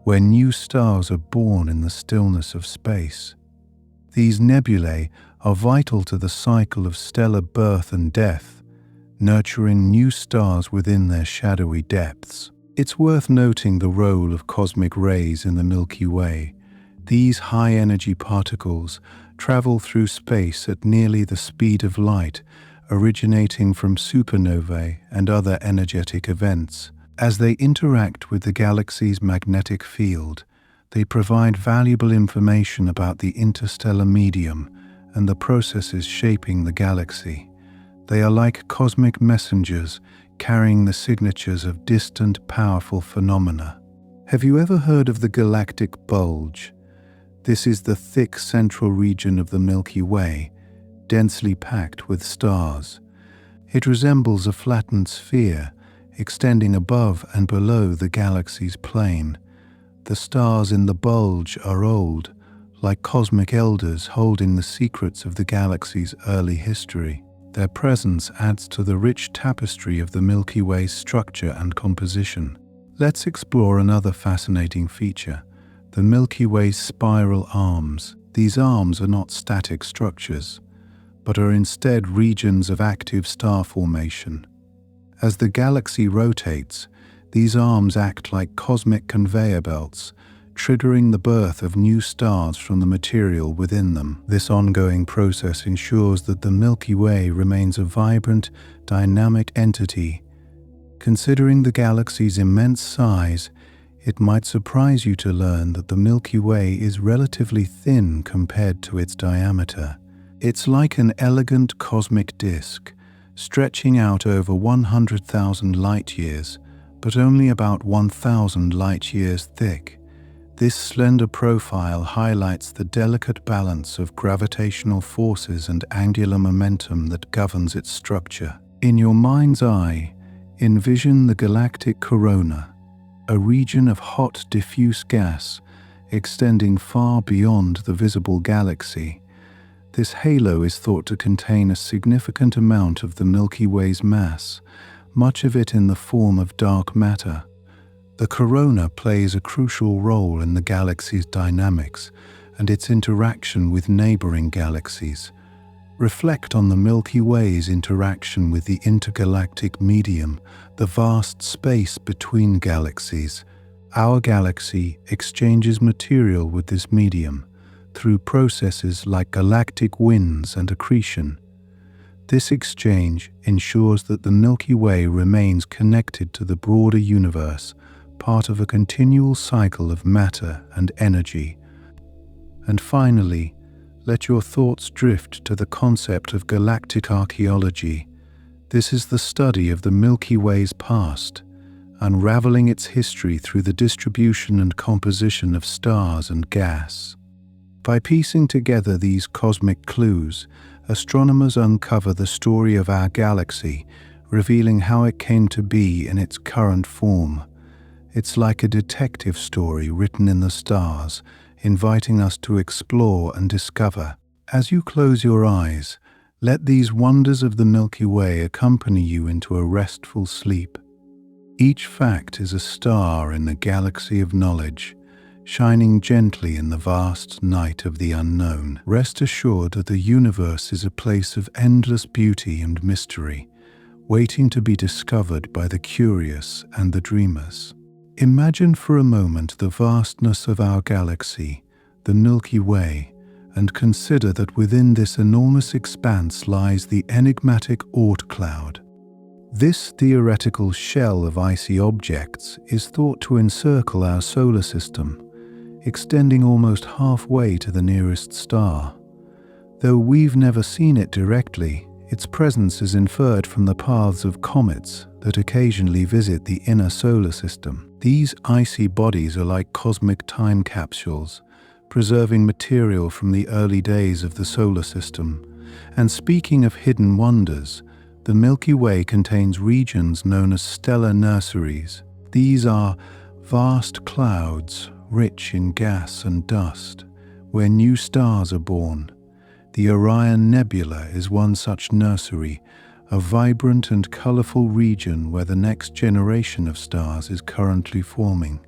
where new stars are born in the stillness of space. These nebulae are vital to the cycle of stellar birth and death, nurturing new stars within their shadowy depths. It's worth noting the role of cosmic rays in the Milky Way. These high-energy particles travel through space at nearly the speed of light, originating from supernovae and other energetic events. As they interact with the galaxy's magnetic field, they provide valuable information about the interstellar medium and the processes shaping the galaxy. They are like cosmic messengers, carrying the signatures of distant, powerful phenomena. Have you ever heard of the galactic bulge? This is the thick central region of the Milky Way, densely packed with stars. It resembles a flattened sphere, extending above and below the galaxy's plane. The stars in the bulge are old, like cosmic elders holding the secrets of the galaxy's early history. Their presence adds to the rich tapestry of the Milky Way's structure and composition. Let's explore another fascinating feature: the Milky Way's spiral arms. These arms are not static structures, but are instead regions of active star formation. As the galaxy rotates, these arms act like cosmic conveyor belts, triggering the birth of new stars from the material within them. This ongoing process ensures that the Milky Way remains a vibrant, dynamic entity. Considering the galaxy's immense size, it might surprise you to learn that the Milky Way is relatively thin compared to its diameter. It's like an elegant cosmic disk, stretching out over 100,000 light-years, but only about 1,000 light-years thick. This slender profile highlights the delicate balance of gravitational forces and angular momentum that governs its structure. In your mind's eye, envision the galactic corona, a region of hot, diffuse gas extending far beyond the visible galaxy. This halo is thought to contain a significant amount of the Milky Way's mass, much of it in the form of dark matter. The corona plays a crucial role in the galaxy's dynamics and its interaction with neighboring galaxies. Reflect on the Milky Way's interaction with the intergalactic medium, the vast space between galaxies. Our galaxy exchanges material with this medium through processes like galactic winds and accretion. This exchange ensures that the Milky Way remains connected to the broader universe, part of a continual cycle of matter and energy. And finally, let your thoughts drift to the concept of galactic archaeology. This is the study of the Milky Way's past, unraveling its history through the distribution and composition of stars and gas. By piecing together these cosmic clues, astronomers uncover the story of our galaxy, revealing how it came to be in its current form. It's like a detective story written in the stars, inviting us to explore and discover. As you close your eyes, let these wonders of the Milky Way accompany you into a restful sleep. Each fact is a star in the galaxy of knowledge, shining gently in the vast night of the unknown. Rest assured that the universe is a place of endless beauty and mystery, waiting to be discovered by the curious and the dreamers. Imagine for a moment the vastness of our galaxy, the Milky Way, and consider that within this enormous expanse lies the enigmatic Oort cloud. This theoretical shell of icy objects is thought to encircle our solar system, extending almost halfway to the nearest star. Though we've never seen it directly, its presence is inferred from the paths of comets that occasionally visit the inner solar system. These icy bodies are like cosmic time capsules, preserving material from the early days of the solar system. And speaking of hidden wonders, the Milky Way contains regions known as stellar nurseries. These are vast clouds rich in gas and dust, where new stars are born. The Orion Nebula is one such nursery, a vibrant and colorful region where the next generation of stars is currently forming.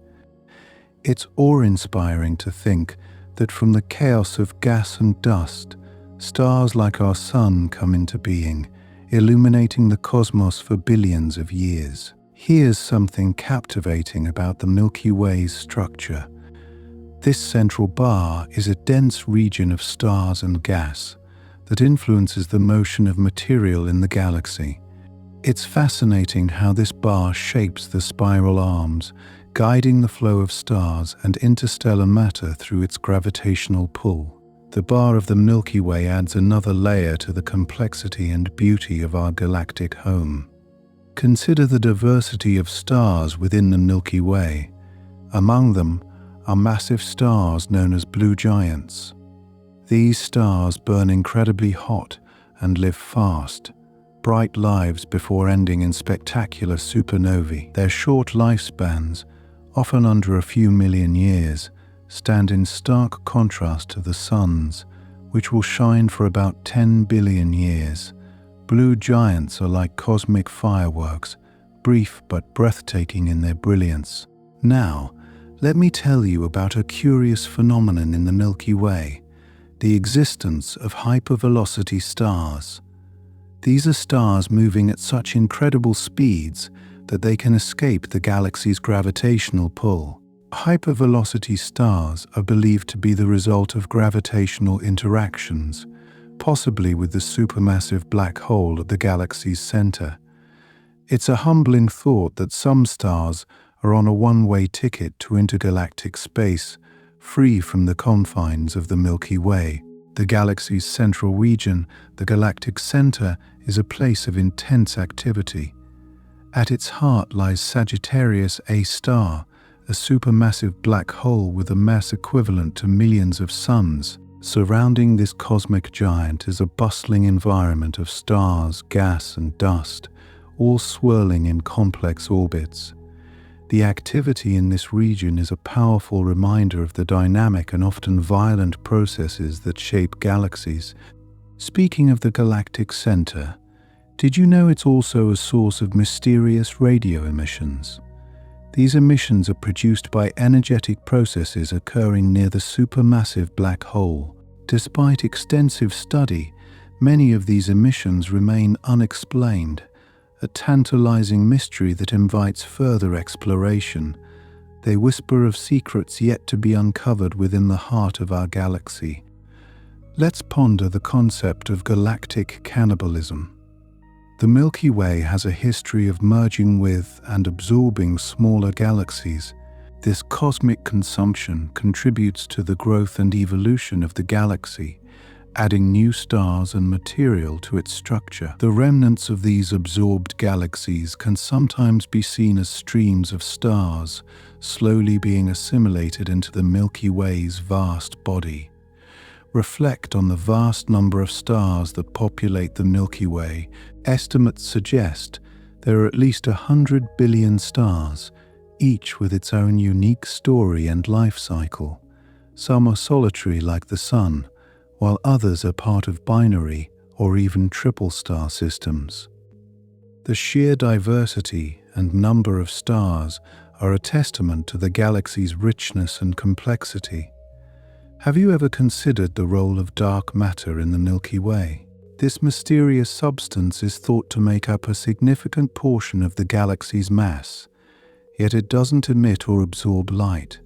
It's awe-inspiring to think that from the chaos of gas and dust, stars like our Sun come into being, illuminating the cosmos for billions of years. Here's something captivating about the Milky Way's structure. This central bar is a dense region of stars and gas that influences the motion of material in the galaxy. It's fascinating how this bar shapes the spiral arms, guiding the flow of stars and interstellar matter through its gravitational pull. The bar of the Milky Way adds another layer to the complexity and beauty of our galactic home. Consider the diversity of stars within the Milky Way. Among them are massive stars known as blue giants. These stars burn incredibly hot and live fast, bright lives before ending in spectacular supernovae. Their short lifespans, often under a few million years, stand in stark contrast to the Sun's, which will shine for about 10 billion years. Blue giants are like cosmic fireworks, brief but breathtaking in their brilliance. Now, let me tell you about a curious phenomenon in the Milky Way, the existence of hypervelocity stars. These are stars moving at such incredible speeds that they can escape the galaxy's gravitational pull. Hypervelocity stars are believed to be the result of gravitational interactions, possibly with the supermassive black hole at the galaxy's center. It's a humbling thought that some stars are on a one-way ticket to intergalactic space, free from the confines of the Milky Way. The galaxy's central region, the galactic center, is a place of intense activity. At its heart lies Sagittarius A star, a supermassive black hole with a mass equivalent to millions of suns. Surrounding this cosmic giant is a bustling environment of stars, gas, and dust, all swirling in complex orbits. The activity in this region is a powerful reminder of the dynamic and often violent processes that shape galaxies. Speaking of the galactic center, did you know it's also a source of mysterious radio emissions? These emissions are produced by energetic processes occurring near the supermassive black hole. Despite extensive study, many of these emissions remain unexplained, a tantalizing mystery that invites further exploration. They whisper of secrets yet to be uncovered within the heart of our galaxy. Let's ponder the concept of galactic cannibalism. The Milky Way has a history of merging with and absorbing smaller galaxies. This cosmic consumption contributes to the growth and evolution of the galaxy, adding new stars and material to its structure. The remnants of these absorbed galaxies can sometimes be seen as streams of stars, slowly being assimilated into the Milky Way's vast body. Reflect on the vast number of stars that populate the Milky Way. Estimates suggest there are at least 100 billion stars, each with its own unique story and life cycle. Some are solitary like the Sun, while others are part of binary or even triple star systems. The sheer diversity and number of stars are a testament to the galaxy's richness and complexity. Have you ever considered the role of dark matter in the Milky Way? This mysterious substance is thought to make up a significant portion of the galaxy's mass, yet it doesn't emit or absorb light.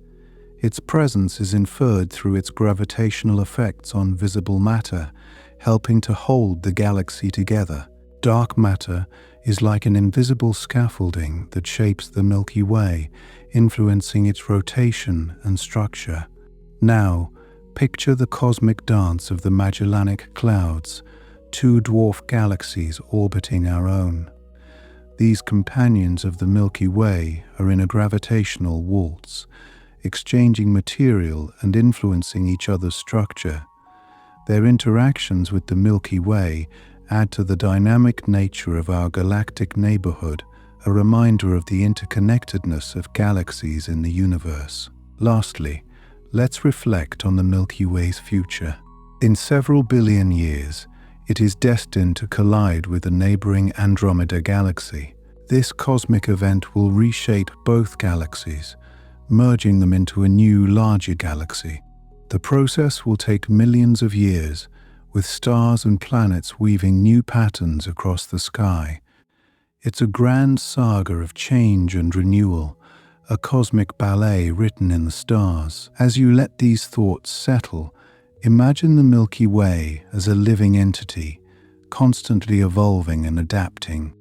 Its presence is inferred through its gravitational effects on visible matter, helping to hold the galaxy together. Dark matter is like an invisible scaffolding that shapes the Milky Way, influencing its rotation and structure. Now, picture the cosmic dance of the Magellanic Clouds, two dwarf galaxies orbiting our own. These companions of the Milky Way are in a gravitational waltz, exchanging material and influencing each other's structure. Their interactions with the Milky Way add to the dynamic nature of our galactic neighborhood, a reminder of the interconnectedness of galaxies in the universe. Lastly, let's reflect on the Milky Way's future. In several billion years, it is destined to collide with the neighboring Andromeda galaxy. This cosmic event will reshape both galaxies, merging them into a new, larger galaxy. The process will take millions of years, with stars and planets weaving new patterns across the sky. It's a grand saga of change and renewal, a cosmic ballet written in the stars. As you let these thoughts settle, imagine the Milky Way as a living entity, constantly evolving and adapting.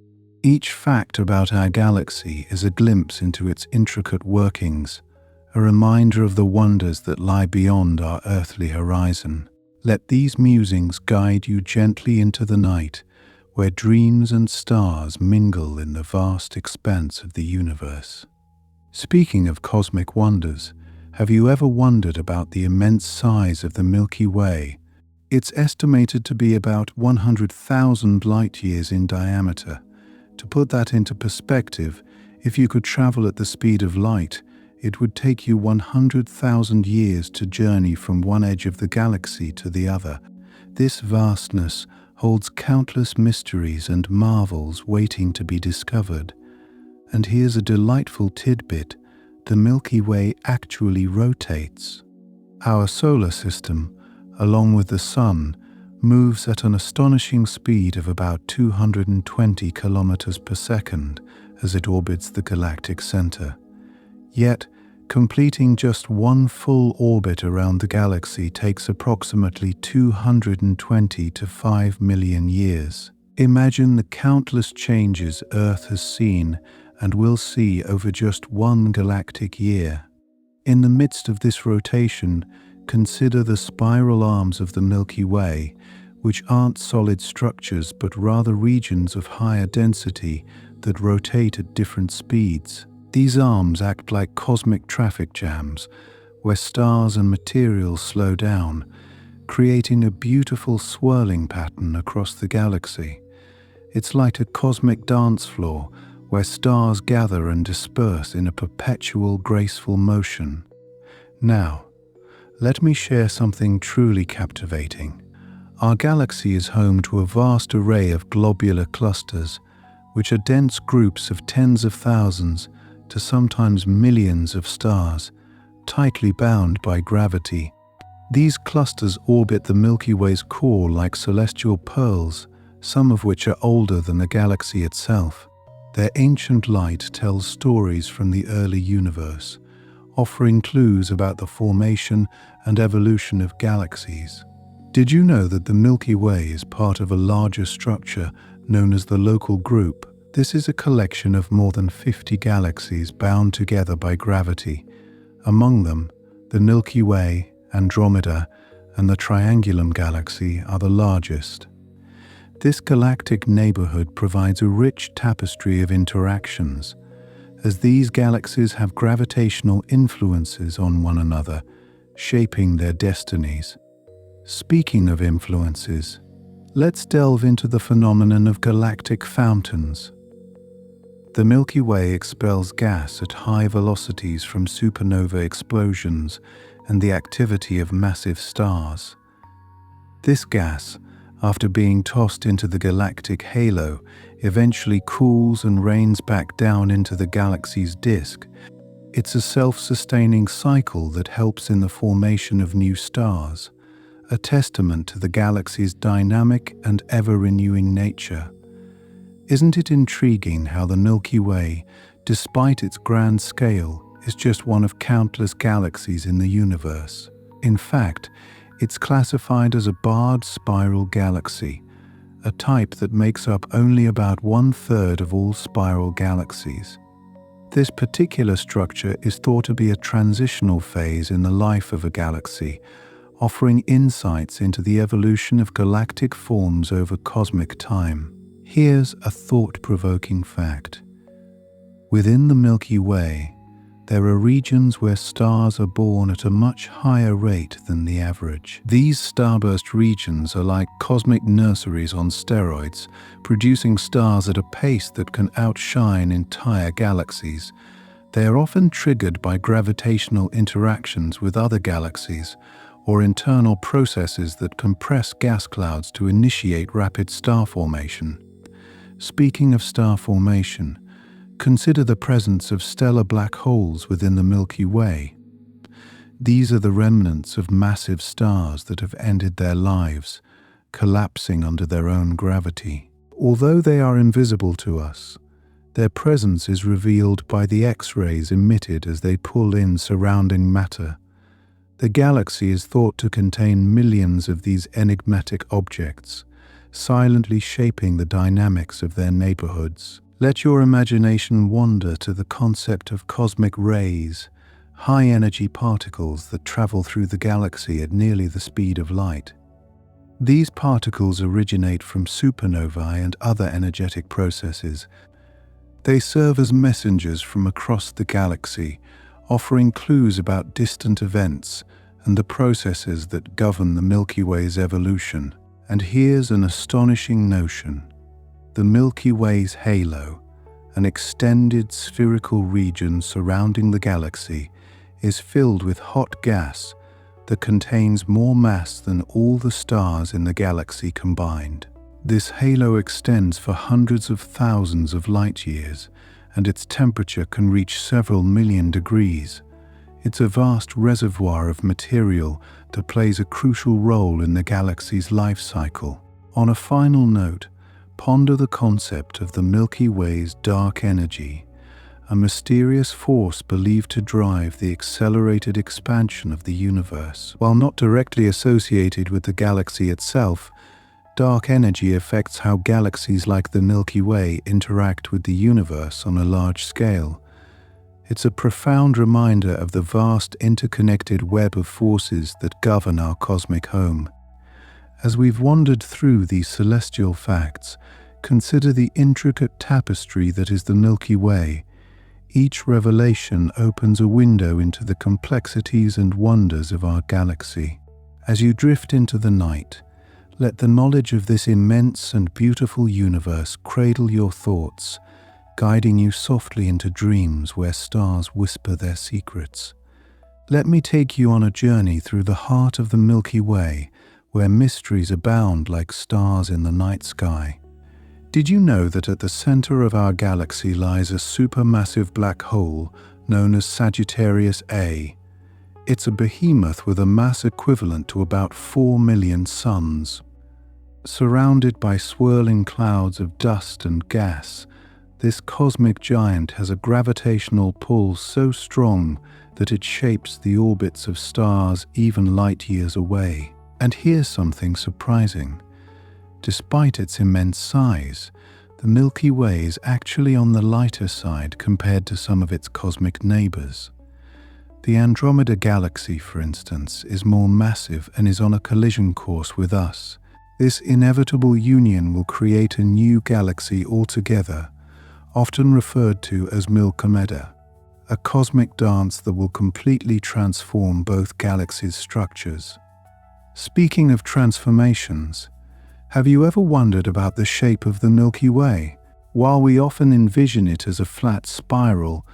Each fact about our galaxy is a glimpse into its intricate workings, a reminder of the wonders that lie beyond our earthly horizon. Let these musings guide you gently into the night, where dreams and stars mingle in the vast expanse of the universe. Speaking of cosmic wonders, have you ever wondered about the immense size of the Milky Way? It's estimated to be about 100,000 light-years in diameter. To put that into perspective, if you could travel at the speed of light, it would take you 100,000 years to journey from one edge of the galaxy to the other. This vastness holds countless mysteries and marvels waiting to be discovered. And here's a delightful tidbit: the Milky Way actually rotates. Our solar system, along with the Sun, moves at an astonishing speed of about 220 kilometers per second as it orbits the galactic center. Yet, completing just one full orbit around the galaxy takes approximately 220 to 5 million years. Imagine the countless changes Earth has seen and will see over just one galactic year. In the midst of this rotation, consider the spiral arms of the Milky Way, which aren't solid structures but rather regions of higher density that rotate at different speeds. These arms act like cosmic traffic jams, where stars and materials slow down, creating a beautiful swirling pattern across the galaxy. It's like a cosmic dance floor, where stars gather and disperse in a perpetual, graceful motion. Now, let me share something truly captivating. Our galaxy is home to a vast array of globular clusters, which are dense groups of tens of thousands to sometimes millions of stars, tightly bound by gravity. These clusters orbit the Milky Way's core like celestial pearls, some of which are older than the galaxy itself. Their ancient light tells stories from the early universe, offering clues about the formation and evolution of galaxies. Did you know that the Milky Way is part of a larger structure known as the Local Group? This is a collection of more than 50 galaxies bound together by gravity. Among them, the Milky Way, Andromeda, and the Triangulum Galaxy are the largest. This galactic neighborhood provides a rich tapestry of interactions, as these galaxies have gravitational influences on one another, shaping their destinies. Speaking of influences, let's delve into the phenomenon of galactic fountains. The Milky Way expels gas at high velocities from supernova explosions and the activity of massive stars. This gas, after being tossed into the galactic halo, eventually cools and rains back down into the galaxy's disk. It's a self-sustaining cycle that helps in the formation of new stars, a testament to the galaxy's dynamic and ever-renewing nature. Isn't it intriguing how the Milky Way, despite its grand scale, is just one of countless galaxies in the universe. In fact, it's classified as a barred spiral galaxy, a type that makes up only about 1/3 of all spiral galaxies. This particular structure is thought to be a transitional phase in the life of a galaxy, offering insights into the evolution of galactic forms over cosmic time. Here's a thought-provoking fact. Within the Milky Way, there are regions where stars are born at a much higher rate than the average. These starburst regions are like cosmic nurseries on steroids, producing stars at a pace that can outshine entire galaxies. They are often triggered by gravitational interactions with other galaxies, or internal processes that compress gas clouds to initiate rapid star formation. Speaking of star formation, consider the presence of stellar black holes within the Milky Way. These are the remnants of massive stars that have ended their lives, collapsing under their own gravity. Although they are invisible to us, their presence is revealed by the X-rays emitted as they pull in surrounding matter. The galaxy is thought to contain millions of these enigmatic objects, silently shaping the dynamics of their neighborhoods. Let your imagination wander to the concept of cosmic rays, high-energy particles that travel through the galaxy at nearly the speed of light. These particles originate from supernovae and other energetic processes. They serve as messengers from across the galaxy, offering clues about distant events and the processes that govern the Milky Way's evolution. And here's an astonishing notion. The Milky Way's halo, an extended spherical region surrounding the galaxy, is filled with hot gas that contains more mass than all the stars in the galaxy combined. This halo extends for hundreds of thousands of light years, and its temperature can reach several million degrees. It's a vast reservoir of material that plays a crucial role in the galaxy's life cycle. On a final note, ponder the concept of the Milky Way's dark energy, a mysterious force believed to drive the accelerated expansion of the universe. While not directly associated with the galaxy itself, dark energy affects how galaxies like the Milky Way interact with the universe on a large scale. It's a profound reminder of the vast interconnected web of forces that govern our cosmic home. As we've wandered through these celestial facts, consider the intricate tapestry that is the Milky Way. Each revelation opens a window into the complexities and wonders of our galaxy. As you drift into the night, let the knowledge of this immense and beautiful universe cradle your thoughts, guiding you softly into dreams where stars whisper their secrets. Let me take you on a journey through the heart of the Milky Way, where mysteries abound like stars in the night sky. Did you know that at the center of our galaxy lies a supermassive black hole known as Sagittarius A? It's a behemoth with a mass equivalent to about 4 million suns. Surrounded by swirling clouds of dust and gas, this cosmic giant has a gravitational pull so strong that it shapes the orbits of stars even light years away. And here's something surprising. Despite its immense size, the Milky Way is actually on the lighter side compared to some of its cosmic neighbors. The Andromeda Galaxy, for instance, is more massive and is on a collision course with us. This inevitable union will create a new galaxy altogether, often referred to as Milky, a cosmic dance that will completely transform both galaxies' structures. Speaking of transformations, have you ever wondered about the shape of the Milky Way? While we often envision it as a flat spiral,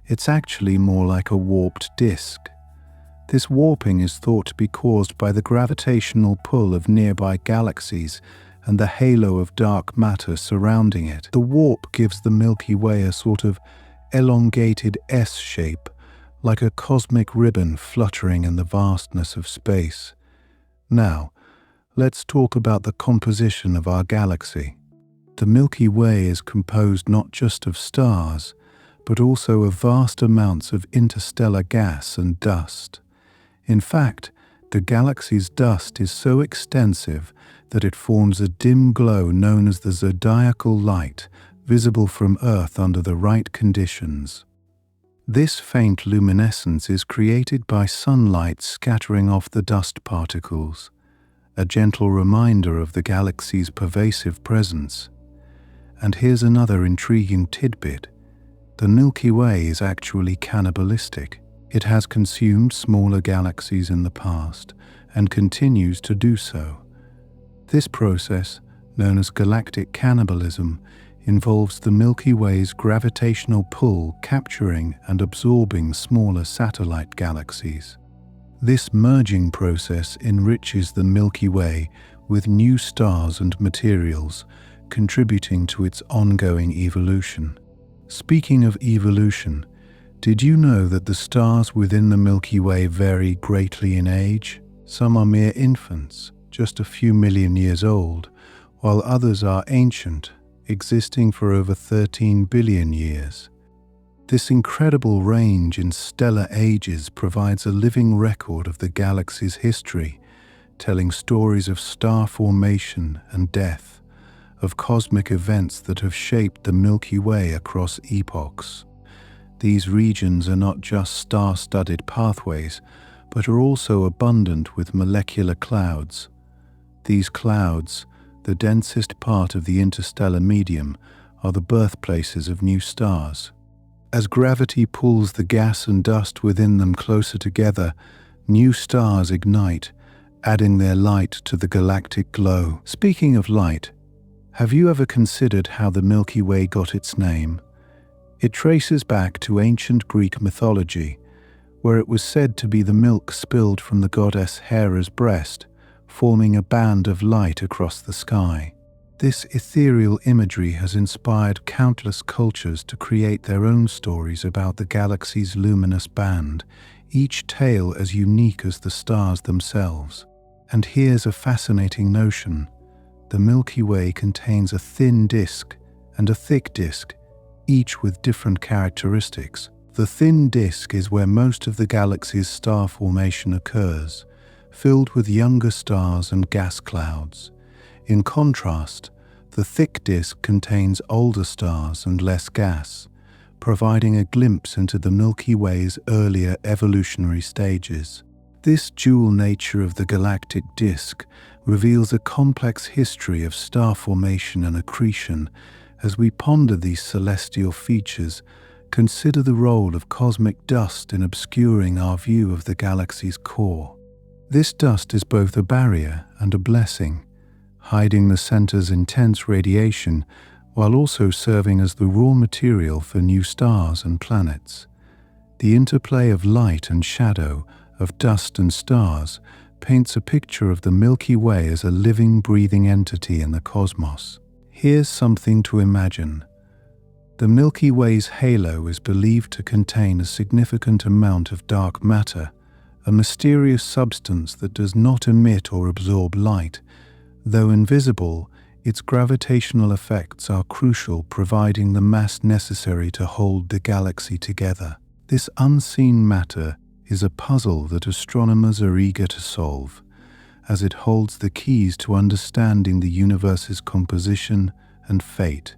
it's actually more like a warped disk. This warping is thought to be caused by the gravitational pull of nearby galaxies and the halo of dark matter surrounding it. The warp gives the Milky Way a sort of elongated S shape, like a cosmic ribbon fluttering in the vastness of space. Now, let's talk about the composition of our galaxy. The Milky Way is composed not just of stars, but also of vast amounts of interstellar gas and dust. In fact, the galaxy's dust is so extensive that it forms a dim glow known as the zodiacal light, visible from Earth under the right conditions. This faint luminescence is created by sunlight scattering off the dust particles, a gentle reminder of the galaxy's pervasive presence. And here's another intriguing tidbit. The Milky Way is actually cannibalistic. It has consumed smaller galaxies in the past and continues to do so. This process, known as galactic cannibalism, involves the Milky Way's gravitational pull capturing and absorbing smaller satellite galaxies. This merging process enriches the Milky Way with new stars and materials, contributing to its ongoing evolution. Speaking of evolution, did you know that the stars within the Milky Way vary greatly in age? Some are mere infants, just a few million years old, while others are ancient, existing for over 13 billion years. This incredible range in stellar ages provides a living record of the galaxy's history, telling stories of star formation and death, of cosmic events that have shaped the Milky Way across epochs. These regions are not just star-studded pathways, but are also abundant with molecular clouds. These clouds, the densest part of the interstellar medium, are the birthplaces of new stars. As gravity pulls the gas and dust within them closer together, new stars ignite, adding their light to the galactic glow. Speaking of light, have you ever considered how the Milky Way got its name? It traces back to ancient Greek mythology, where it was said to be the milk spilled from the goddess Hera's breast, forming a band of light across the sky. This ethereal imagery has inspired countless cultures to create their own stories about the galaxy's luminous band, each tale as unique as the stars themselves. And here's a fascinating notion. The Milky Way contains a thin disk and a thick disk, each with different characteristics. The thin disk is where most of the galaxy's star formation occurs, filled with younger stars and gas clouds. In contrast, the thick disk contains older stars and less gas, providing a glimpse into the Milky Way's earlier evolutionary stages. This dual nature of the galactic disk reveals a complex history of star formation and accretion. As we ponder these celestial features, consider the role of cosmic dust in obscuring our view of the galaxy's core. This dust is both a barrier and a blessing, hiding the center's intense radiation while also serving as the raw material for new stars and planets. The interplay of light and shadow, of dust and stars, paints a picture of the Milky Way as a living, breathing entity in the cosmos. Here's something to imagine. The Milky Way's halo is believed to contain a significant amount of dark matter, a mysterious substance that does not emit or absorb light. Though invisible, its gravitational effects are crucial, providing the mass necessary to hold the galaxy together. This unseen matter is a puzzle that astronomers are eager to solve, as it holds the keys to understanding the universe's composition and fate.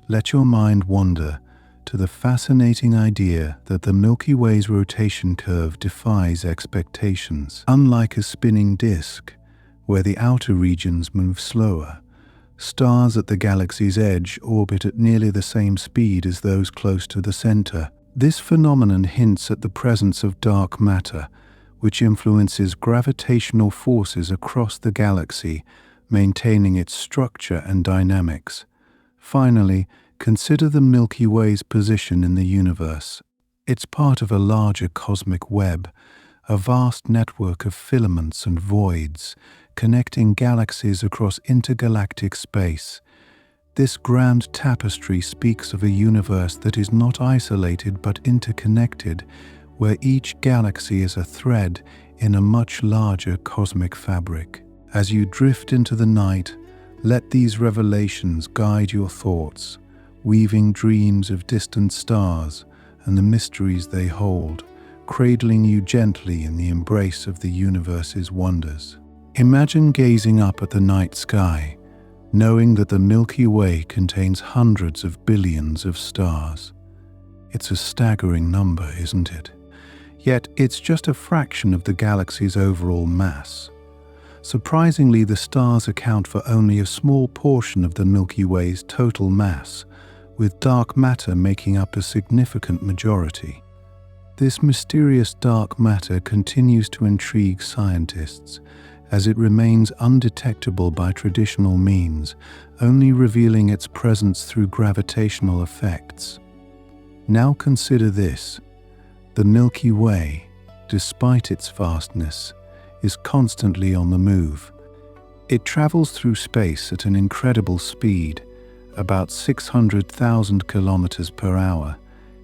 Let your mind wander to the fascinating idea that the Milky Way's rotation curve defies expectations. Unlike a spinning disk, where the outer regions move slower, stars at the galaxy's edge orbit at nearly the same speed as those close to the center. This phenomenon hints at the presence of dark matter, which influences gravitational forces across the galaxy, maintaining its structure and dynamics. Finally, consider the Milky Way's position in the universe. It's part of a larger cosmic web, a vast network of filaments and voids, connecting galaxies across intergalactic space. This grand tapestry speaks of a universe that is not isolated but interconnected, where each galaxy is a thread in a much larger cosmic fabric. As you drift into the night, let these revelations guide your thoughts. weaving dreams of distant stars and the mysteries they hold, cradling you gently in the embrace of the universe's wonders. Imagine gazing up at the night sky, knowing that the Milky Way contains hundreds of billions of stars. It's a staggering number, isn't it? Yet it's just a fraction of the galaxy's overall mass. Surprisingly, the stars account for only a small portion of the Milky Way's total mass, with dark matter making up a significant majority. This mysterious dark matter continues to intrigue scientists, as it remains undetectable by traditional means, only revealing its presence through gravitational effects. Now consider this: the Milky Way, despite its vastness, is constantly on the move. It travels through space at an incredible speed, about 600,000 kilometers per hour,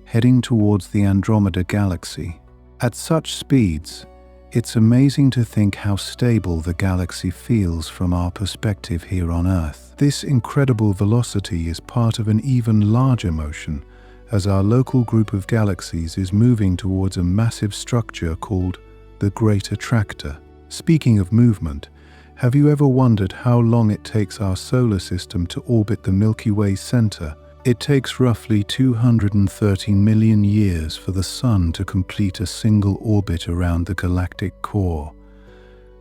heading towards the Andromeda Galaxy. At such speeds, it's amazing to think how stable the galaxy feels from our perspective here on Earth. This incredible velocity is part of an even larger motion, as our local group of galaxies is moving towards a massive structure called the Great Attractor. Speaking of movement, have you ever wondered how long it takes our solar system to orbit the Milky Way center? It takes roughly 230 million years for the Sun to complete a single orbit around the galactic core.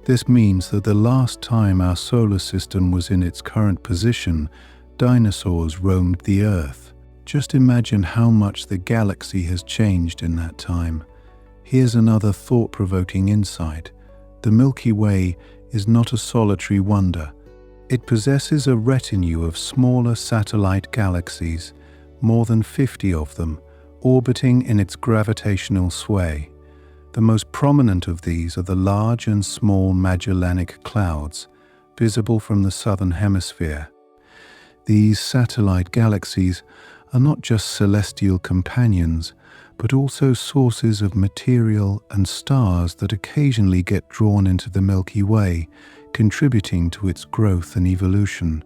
This means that the last time our solar system was in its current position, dinosaurs roamed the Earth. Just imagine how much the galaxy has changed in that time. Here's another thought-provoking insight. The Milky Way is not a solitary wonder. It possesses a retinue of smaller satellite galaxies, more than 50 of them, orbiting in its gravitational sway. The most prominent of these are the Large and Small Magellanic Clouds, visible from the southern hemisphere. These satellite galaxies are not just celestial companions, but also sources of material and stars that occasionally get drawn into the Milky Way, contributing to its growth and evolution.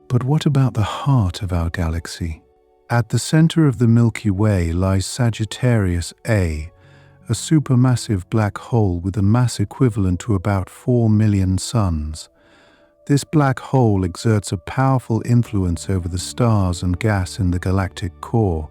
But what about the heart of our galaxy? At the center of the Milky Way lies Sagittarius A, a supermassive black hole with a mass equivalent to about 4 million suns. This black hole exerts a powerful influence over the stars and gas in the galactic core,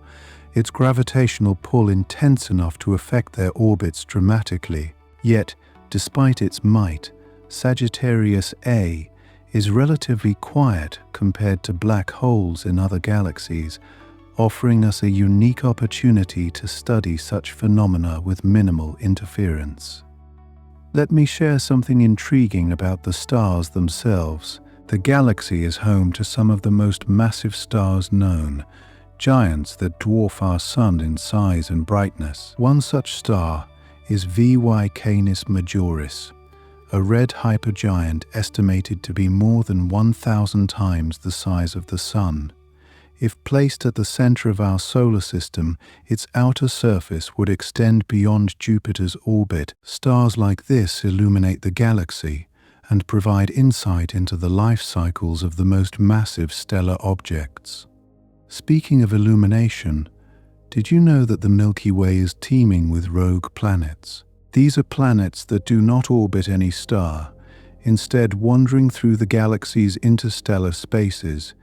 its gravitational pull intense enough to affect their orbits dramatically. Yet, despite its might, Sagittarius A is relatively quiet compared to black holes in other galaxies, offering us a unique opportunity to study such phenomena with minimal interference. Let me share something intriguing about the stars themselves. The galaxy is home to some of the most massive stars known, giants that dwarf our Sun in size and brightness. One such star is VY Canis Majoris, a red hypergiant estimated to be more than 1,000 times the size of the Sun. If placed at the center of our solar system, its outer surface would extend beyond Jupiter's orbit. Stars like this illuminate the galaxy and provide insight into the life cycles of the most massive stellar objects. Speaking of illumination, did you know that the Milky Way is teeming with rogue planets? These are planets that do not orbit any star, instead wandering through the galaxy's interstellar spaces.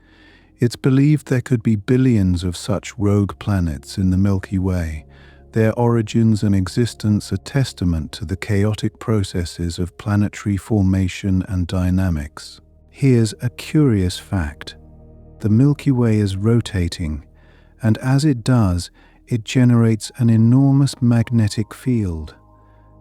It's believed there could be billions of such rogue planets in the Milky Way. Their origins and existence are testament to the chaotic processes of planetary formation and dynamics. Here's a curious fact. The Milky Way is rotating, and as it does, it generates an enormous magnetic field.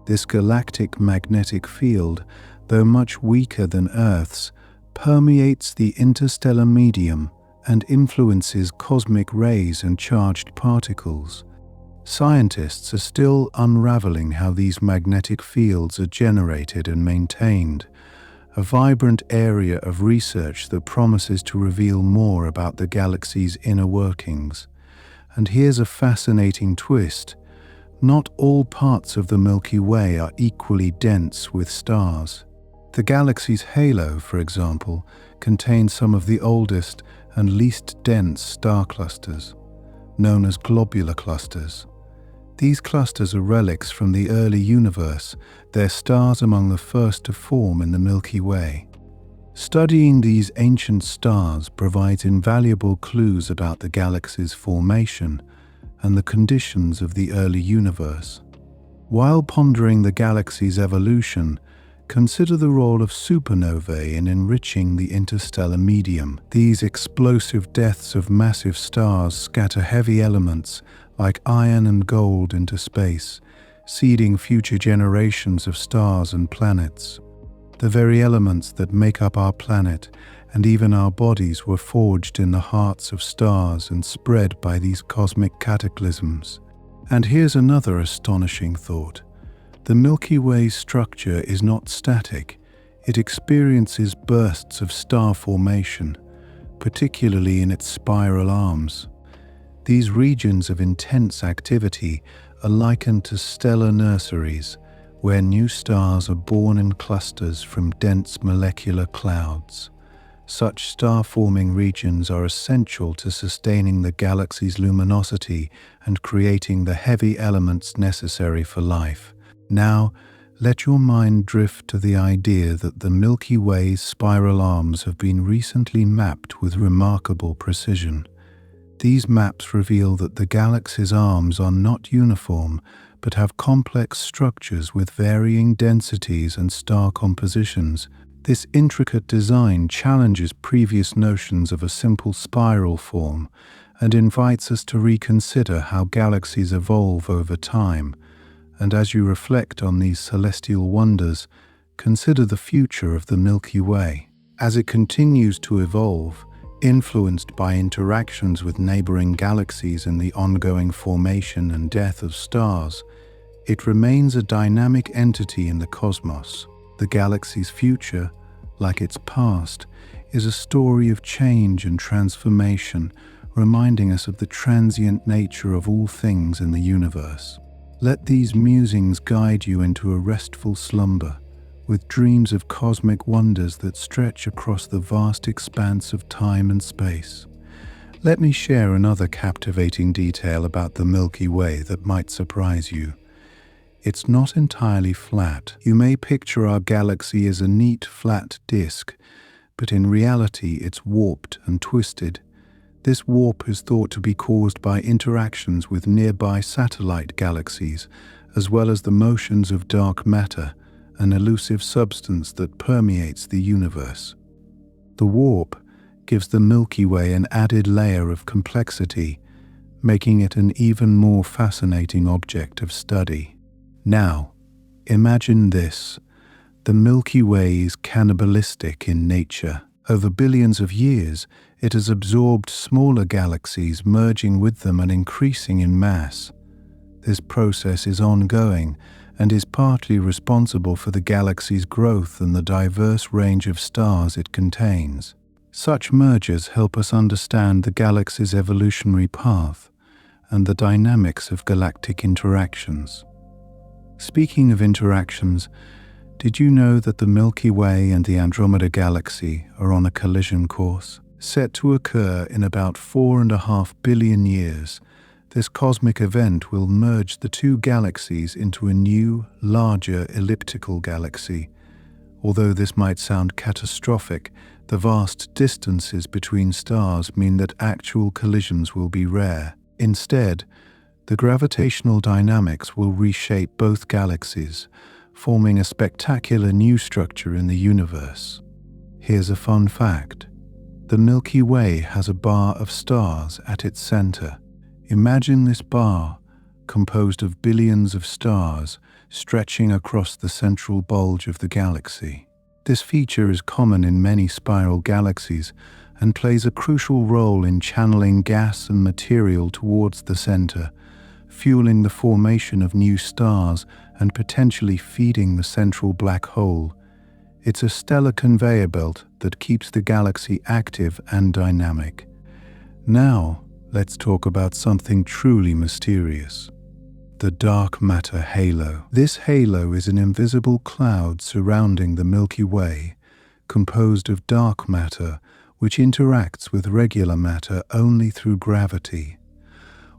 This galactic magnetic field, though much weaker than Earth's, permeates the interstellar medium and influences cosmic rays and charged particles. Scientists are still unraveling how these magnetic fields are generated and maintained, a vibrant area of research that promises to reveal more about the galaxy's inner workings. And here's a fascinating twist. Not all parts of the Milky Way are equally dense with stars. The galaxy's halo, for example, contains some of the oldest and least dense star clusters, known as globular clusters. These clusters are relics from the early universe. They're stars among the first to form in the Milky Way. Studying these ancient stars provides invaluable clues about the galaxy's formation and the conditions of the early universe. While pondering the galaxy's evolution, consider the role of supernovae in enriching the interstellar medium. These explosive deaths of massive stars scatter heavy elements like iron and gold into space, seeding future generations of stars and planets. The very elements that make up our planet and even our bodies were forged in the hearts of stars and spread by these cosmic cataclysms. And here's another astonishing thought. The Milky Way's structure is not static. It experiences bursts of star formation, particularly in its spiral arms. These regions of intense activity are likened to stellar nurseries, where new stars are born in clusters from dense molecular clouds. Such star-forming regions are essential to sustaining the galaxy's luminosity and creating the heavy elements necessary for life. Now, let your mind drift to the idea that the Milky Way's spiral arms have been recently mapped with remarkable precision. These maps reveal that the galaxy's arms are not uniform, but have complex structures with varying densities and star compositions. This intricate design challenges previous notions of a simple spiral form and invites us to reconsider how galaxies evolve over time. And as you reflect on these celestial wonders, consider the future of the Milky Way. As it continues to evolve, influenced by interactions with neighboring galaxies and the ongoing formation and death of stars, it remains a dynamic entity in the cosmos. The galaxy's future, like its past, is a story of change and transformation, reminding us of the transient nature of all things in the universe. Let these musings guide you into a restful slumber, with dreams of cosmic wonders that stretch across the vast expanse of time and space. Let me share another captivating detail about the Milky Way that might surprise you. It's not entirely flat. You may picture our galaxy as a neat, flat disk, but in reality it's warped and twisted. This warp is thought to be caused by interactions with nearby satellite galaxies, as well as the motions of dark matter, an elusive substance that permeates the universe. The warp gives the Milky Way an added layer of complexity, making it an even more fascinating object of study. Now, imagine this. The Milky Way is cannibalistic in nature. Over billions of years, it has absorbed smaller galaxies, merging with them and increasing in mass. This process is ongoing and is partly responsible for the galaxy's growth and the diverse range of stars it contains. Such mergers help us understand the galaxy's evolutionary path and the dynamics of galactic interactions. Speaking of interactions, did you know that the Milky Way and the Andromeda Galaxy are on a collision course? Set to occur in about 4.5 billion years, this cosmic event will merge the two galaxies into a new, larger elliptical galaxy. Although this might sound catastrophic, the vast distances between stars mean that actual collisions will be rare. Instead, the gravitational dynamics will reshape both galaxies, forming a spectacular new structure in the universe. Here's a fun fact. The Milky Way has a bar of stars at its center. Imagine this bar, composed of billions of stars, stretching across the central bulge of the galaxy. This feature is common in many spiral galaxies and plays a crucial role in channeling gas and material towards the center, fueling the formation of new stars and potentially feeding the central black hole. It's a stellar conveyor belt that keeps the galaxy active and dynamic. Now, let's talk about something truly mysterious. The dark matter halo. This halo is an invisible cloud surrounding the Milky Way, composed of dark matter, which interacts with regular matter only through gravity.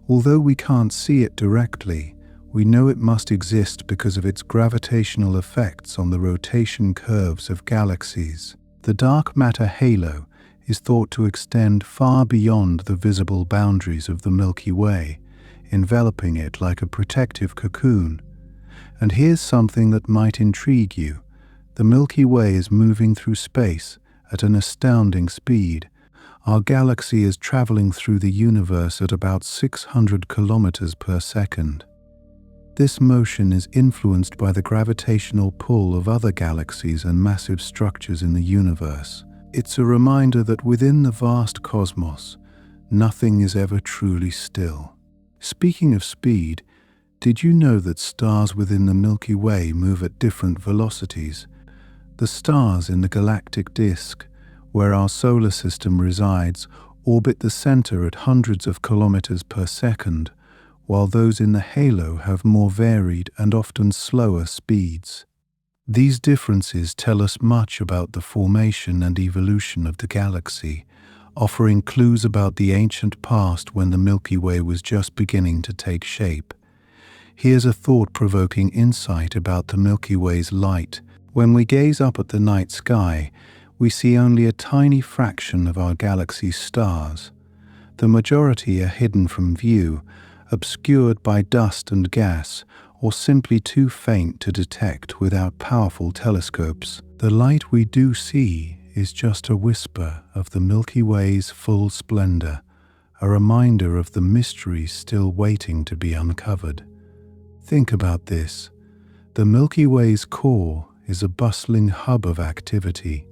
Although we can't see it directly, we know it must exist because of its gravitational effects on the rotation curves of galaxies. The dark matter halo is thought to extend far beyond the visible boundaries of the Milky Way, enveloping it like a protective cocoon. And here's something that might intrigue you. The Milky Way is moving through space at an astounding speed. Our galaxy is traveling through the universe at about 600 kilometers per second. This motion is influenced by the gravitational pull of other galaxies and massive structures in the universe. It's a reminder that within the vast cosmos, nothing is ever truly still. Speaking of speed, did you know that stars within the Milky Way move at different velocities? The stars in the galactic disk, where our solar system resides, orbit the center at hundreds of kilometers per second, while those in the halo have more varied and often slower speeds. These differences tell us much about the formation and evolution of the galaxy, offering clues about the ancient past when the Milky Way was just beginning to take shape. Here's a thought-provoking insight about the Milky Way's light. When we gaze up at the night sky, we see only a tiny fraction of our galaxy's stars. The majority are hidden from view, obscured by dust and gas, or simply too faint to detect without powerful telescopes. The light we do see is just a whisper of the Milky Way's full splendor, a reminder of the mysteries still waiting to be uncovered. Think about this. The Milky Way's core is a bustling hub of activity.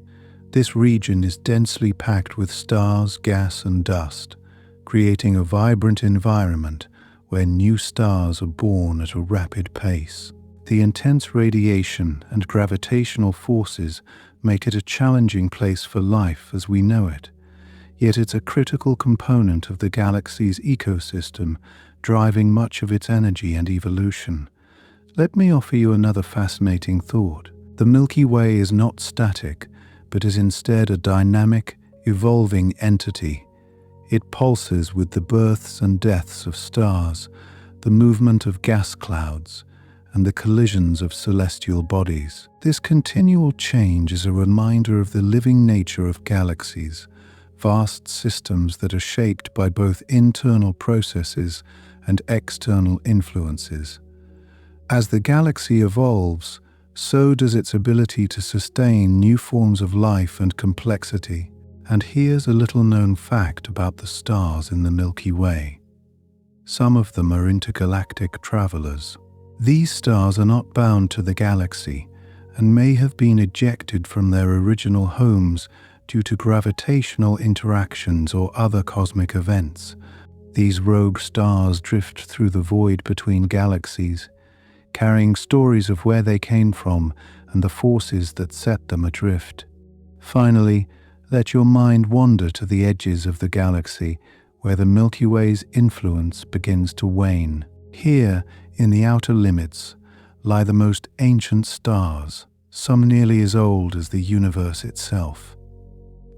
This region is densely packed with stars, gas, and dust, creating a vibrant environment where new stars are born at a rapid pace. The intense radiation and gravitational forces make it a challenging place for life as we know it. Yet it's a critical component of the galaxy's ecosystem, driving much of its energy and evolution. Let me offer you another fascinating thought. The Milky Way is not static, but is instead a dynamic, evolving entity. It pulses with the births and deaths of stars, the movement of gas clouds, and the collisions of celestial bodies. This continual change is a reminder of the living nature of galaxies, vast systems that are shaped by both internal processes and external influences. As the galaxy evolves, so does its ability to sustain new forms of life and complexity. And here's a little-known fact about the stars in the Milky Way. Some of them are intergalactic travelers. These stars are not bound to the galaxy and may have been ejected from their original homes due to gravitational interactions or other cosmic events. These rogue stars drift through the void between galaxies, carrying stories of where they came from and the forces that set them adrift. Finally, let your mind wander to the edges of the galaxy, where the Milky Way's influence begins to wane. Here, in the outer limits, lie the most ancient stars, some nearly as old as the universe itself.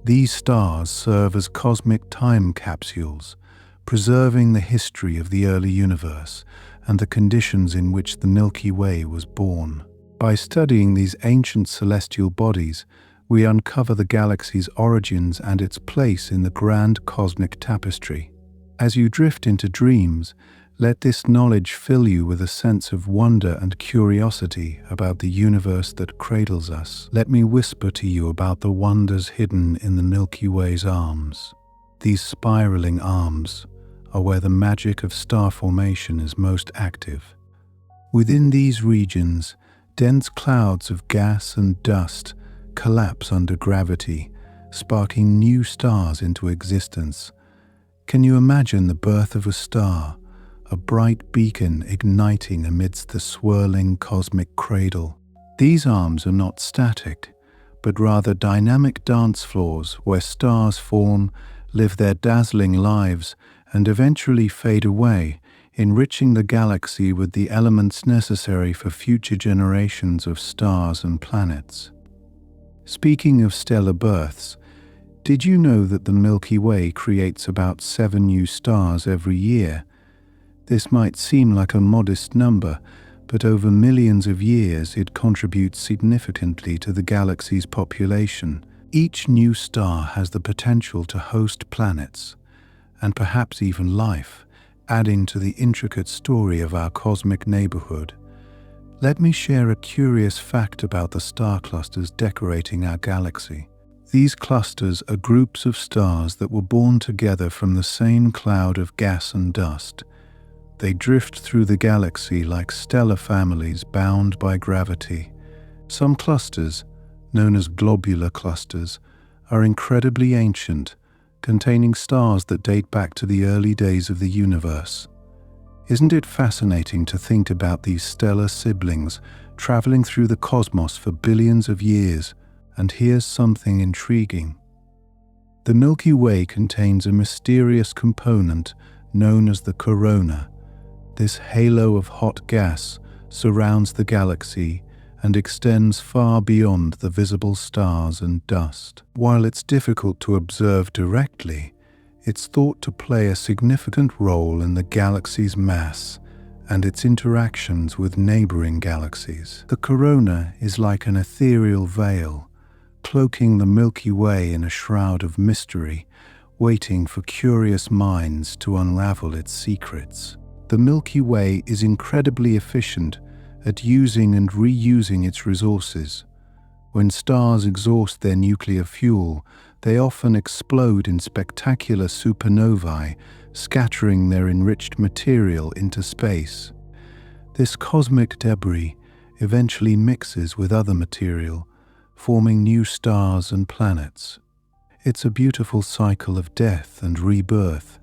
These stars serve as cosmic time capsules, preserving the history of the early universe and the conditions in which the Milky Way was born. By studying these ancient celestial bodies, we uncover the galaxy's origins and its place in the grand cosmic tapestry. As you drift into dreams, let this knowledge fill you with a sense of wonder and curiosity about the universe that cradles us. Let me whisper to you about the wonders hidden in the Milky Way's arms. These spiraling arms are where the magic of star formation is most active. Within these regions, dense clouds of gas and dust collapse under gravity, sparking new stars into existence. Can you imagine the birth of a star, a bright beacon igniting amidst the swirling cosmic cradle? These arms are not static, but rather dynamic dance floors where stars form, live their dazzling lives, and eventually fade away, enriching the galaxy with the elements necessary for future generations of stars and planets. Speaking of stellar births, Did you know that the Milky Way creates about 7 new stars every year? This might seem like a modest number, but over millions of years it contributes significantly to the galaxy's population. Each new star has the potential to host planets, and perhaps even life, adding to the intricate story of our cosmic neighborhood. Let me share a curious fact about the star clusters decorating our galaxy. These clusters are groups of stars that were born together from the same cloud of gas and dust. They drift through the galaxy like stellar families bound by gravity. Some clusters, known as globular clusters, are incredibly ancient, containing stars that date back to the early days of the universe. Isn't it fascinating to think about these stellar siblings traveling through the cosmos for billions of years? And here's something intriguing. The Milky Way contains a mysterious component known as the corona. This halo of hot gas surrounds the galaxy and extends far beyond the visible stars and dust. While it's difficult to observe directly, it's thought to play a significant role in the galaxy's mass and its interactions with neighboring galaxies. The corona is like an ethereal veil, cloaking the Milky Way in a shroud of mystery, waiting for curious minds to unravel its secrets. The Milky Way is incredibly efficient at using and reusing its resources. When stars exhaust their nuclear fuel, they often explode in spectacular supernovae, scattering their enriched material into space. This cosmic debris eventually mixes with other material, forming new stars and planets. It's a beautiful cycle of death and rebirth,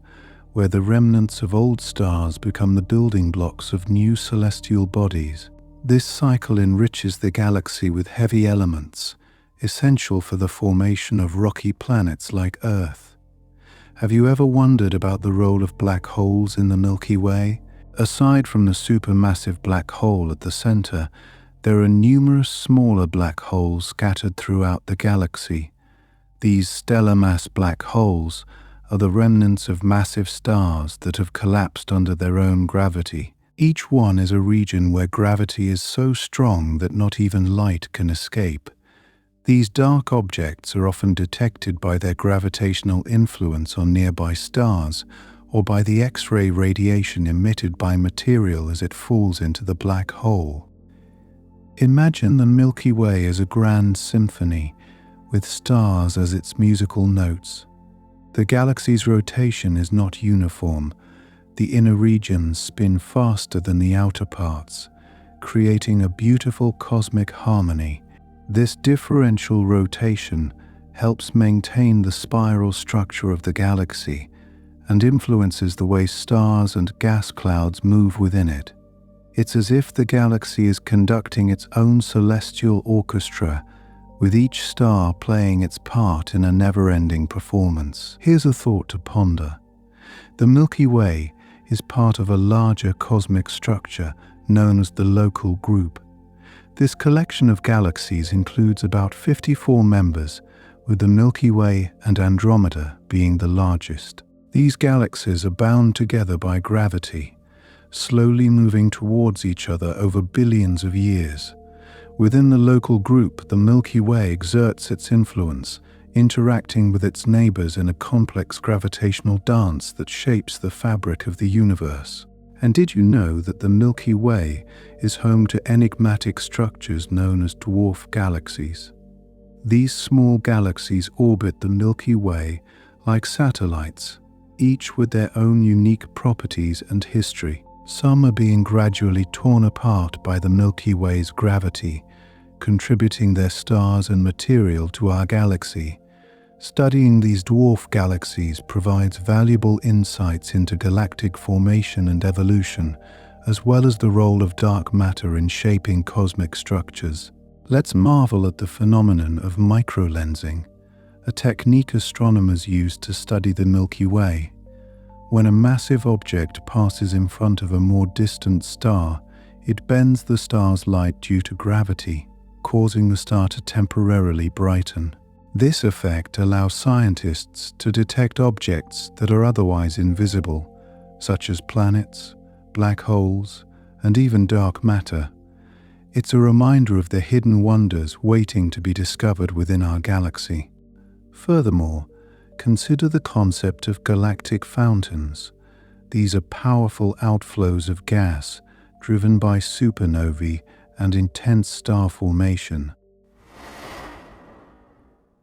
where the remnants of old stars become the building blocks of new celestial bodies. This cycle enriches the galaxy with heavy elements, essential for the formation of rocky planets like Earth. Have you ever wondered about the role of black holes in the Milky Way? Aside from the supermassive black hole at the center, there are numerous smaller black holes scattered throughout the galaxy. These stellar mass black holes are the remnants of massive stars that have collapsed under their own gravity. Each one is a region where gravity is so strong that not even light can escape. These dark objects are often detected by their gravitational influence on nearby stars or by the X-ray radiation emitted by material as it falls into the black hole. Imagine the Milky Way as a grand symphony, with stars as its musical notes. The galaxy's rotation is not uniform. The inner regions spin faster than the outer parts, creating a beautiful cosmic harmony. This differential rotation helps maintain the spiral structure of the galaxy and influences the way stars and gas clouds move within it. It's as if the galaxy is conducting its own celestial orchestra, with each star playing its part in a never-ending performance. Here's a thought to ponder. The Milky Way is part of a larger cosmic structure known as the local group. This collection of galaxies includes about 54 members, with the Milky Way and Andromeda being the largest. These galaxies are bound together by gravity, slowly moving towards each other over billions of years. Within the local group, the Milky Way exerts its influence, interacting with its neighbors in a complex gravitational dance that shapes the fabric of the universe. And did you know that the Milky Way is home to enigmatic structures known as dwarf galaxies? These small galaxies orbit the Milky Way like satellites, each with their own unique properties and history. Some are being gradually torn apart by the Milky Way's gravity, contributing their stars and material to our galaxy. Studying these dwarf galaxies provides valuable insights into galactic formation and evolution, as well as the role of dark matter in shaping cosmic structures. Let's marvel at the phenomenon of microlensing, a technique astronomers use to study the Milky Way. When a massive object passes in front of a more distant star, it bends the star's light due to gravity, causing the star to temporarily brighten. This effect allows scientists to detect objects that are otherwise invisible, such as planets, black holes, and even dark matter. It's a reminder of the hidden wonders waiting to be discovered within our galaxy. Furthermore, consider the concept of galactic fountains. These are powerful outflows of gas driven by supernovae and intense star formation.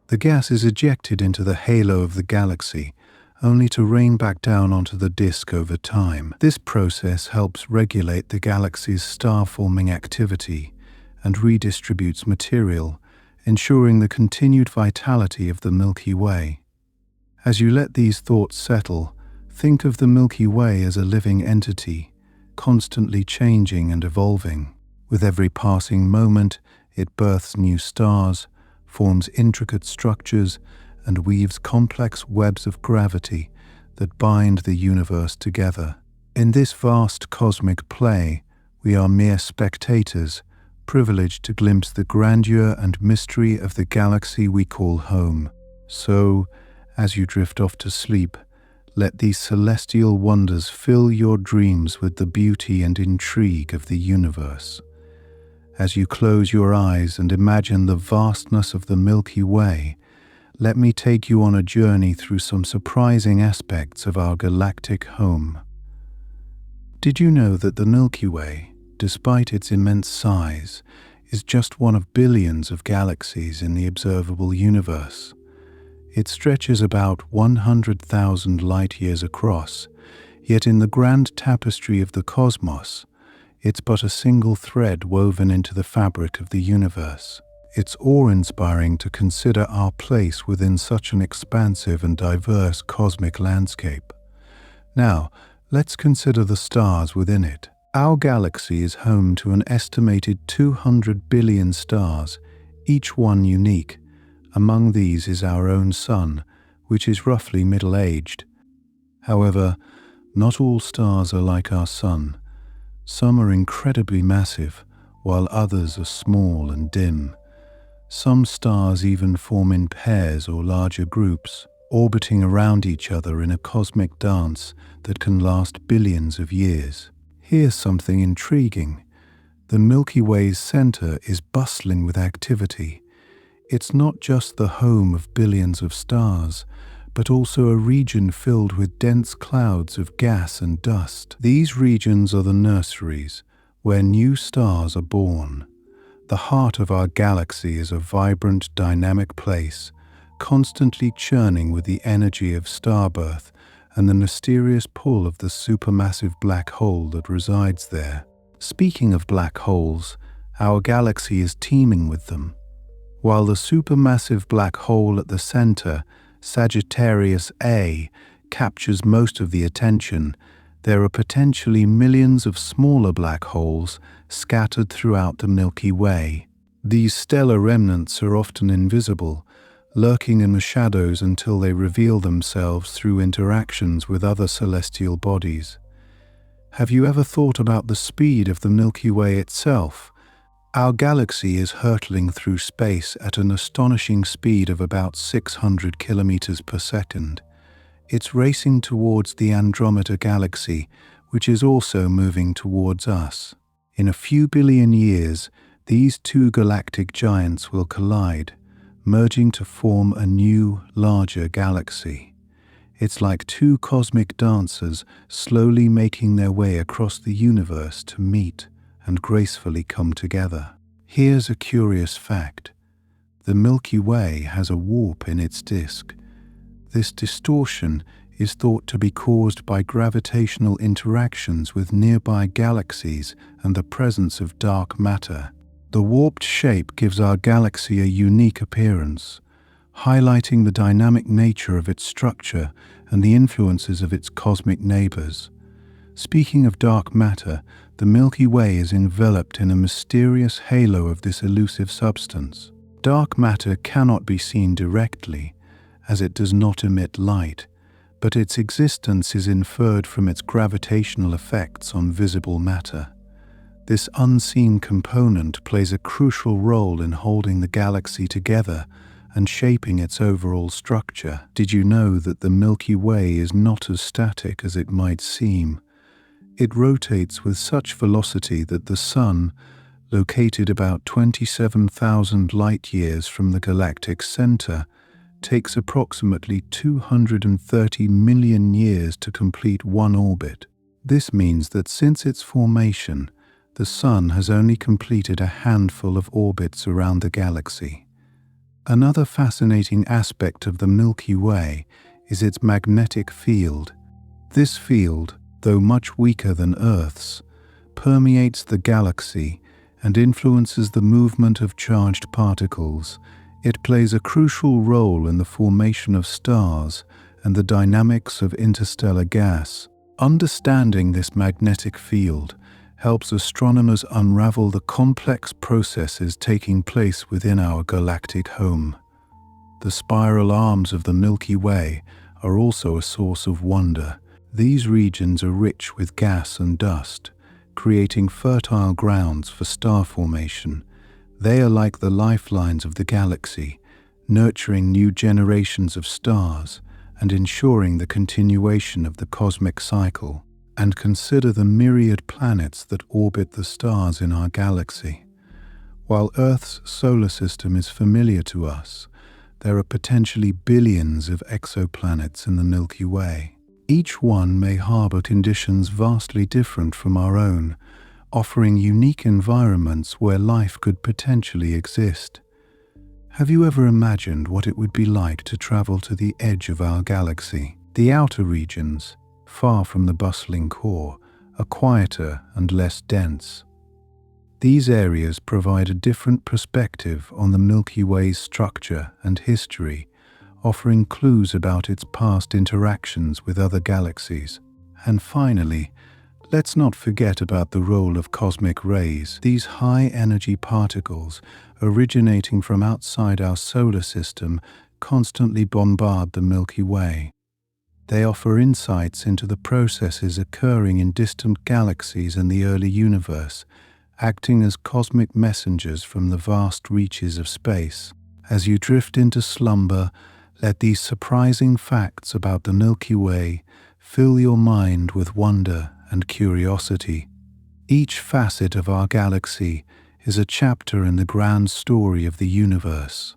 The gas is ejected into the halo of the galaxy, only to rain back down onto the disk over time. This process helps regulate the galaxy's star-forming activity and redistributes material, ensuring the continued vitality of the Milky Way. As you let these thoughts settle, think of the Milky Way as a living entity, constantly changing and evolving. With every passing moment, it births new stars, forms intricate structures, and weaves complex webs of gravity that bind the universe together. In this vast cosmic play, we are mere spectators, privileged to glimpse the grandeur and mystery of the galaxy we call home. So, as you drift off to sleep, let these celestial wonders fill your dreams with the beauty and intrigue of the universe. As you close your eyes and imagine the vastness of the Milky Way, let me take you on a journey through some surprising aspects of our galactic home. Did you know that the Milky Way, despite its immense size, is just one of billions of galaxies in the observable universe? It stretches about 100,000 light-years across, yet in the grand tapestry of the cosmos, it's but a single thread woven into the fabric of the universe. It's awe-inspiring to consider our place within such an expansive and diverse cosmic landscape. Now, let's consider the stars within it. Our galaxy is home to an estimated 200 billion stars, each one unique. Among these is our own Sun, which is roughly middle-aged. However, not all stars are like our Sun. Some are incredibly massive, while others are small and dim. Some stars even form in pairs or larger groups, orbiting around each other in a cosmic dance that can last billions of years. Here's something intriguing. The Milky Way's center is bustling with activity. It's not just the home of billions of stars, but also a region filled with dense clouds of gas and dust. These regions are the nurseries, where new stars are born. The heart of our galaxy is a vibrant, dynamic place, constantly churning with the energy of starbirth and the mysterious pull of the supermassive black hole that resides there. Speaking of black holes, our galaxy is teeming with them. While the supermassive black hole at the center, Sagittarius A, captures most of the attention, there are potentially millions of smaller black holes scattered throughout the Milky Way. These stellar remnants are often invisible, lurking in the shadows until they reveal themselves through interactions with other celestial bodies. Have you ever thought about the speed of the Milky Way itself? Our galaxy is hurtling through space at an astonishing speed of about 600 kilometers per second. It's racing towards the Andromeda galaxy, which is also moving towards us. In a few billion years, these two galactic giants will collide, merging to form a new, larger galaxy. It's like two cosmic dancers slowly making their way across the universe to meet and gracefully come together. Here's a curious fact. The Milky Way has a warp in its disk. This distortion is thought to be caused by gravitational interactions with nearby galaxies and the presence of dark matter. The warped shape gives our galaxy a unique appearance, highlighting the dynamic nature of its structure and the influences of its cosmic neighbors. Speaking of dark matter, the Milky Way is enveloped in a mysterious halo of this elusive substance. Dark matter cannot be seen directly, as it does not emit light, but its existence is inferred from its gravitational effects on visible matter. This unseen component plays a crucial role in holding the galaxy together and shaping its overall structure. Did you know that the Milky Way is not as static as it might seem? It rotates with such velocity that the Sun, located about 27,000 light-years from the galactic center, takes approximately 230 million years to complete one orbit. This means that since its formation, the Sun has only completed a handful of orbits around the galaxy. Another fascinating aspect of the Milky Way is its magnetic field. This field, though much weaker than Earth's, permeates the galaxy and influences the movement of charged particles. It plays a crucial role in the formation of stars and the dynamics of interstellar gas. Understanding this magnetic field helps astronomers unravel the complex processes taking place within our galactic home. The spiral arms of the Milky Way are also a source of wonder. These regions are rich with gas and dust, creating fertile grounds for star formation. They are like the lifelines of the galaxy, nurturing new generations of stars and ensuring the continuation of the cosmic cycle. And consider the myriad planets that orbit the stars in our galaxy. While Earth's solar system is familiar to us, there are potentially billions of exoplanets in the Milky Way. Each one may harbor conditions vastly different from our own, offering unique environments where life could potentially exist. Have you ever imagined what it would be like to travel to the edge of our galaxy? The outer regions, far from the bustling core, are quieter and less dense. These areas provide a different perspective on the Milky Way's structure and history, offering clues about its past interactions with other galaxies. And finally, let's not forget about the role of cosmic rays. These high-energy particles, originating from outside our solar system, constantly bombard the Milky Way. They offer insights into the processes occurring in distant galaxies and the early universe, acting as cosmic messengers from the vast reaches of space. As you drift into slumber, let these surprising facts about the Milky Way fill your mind with wonder and curiosity. Each facet of our galaxy is a chapter in the grand story of the universe,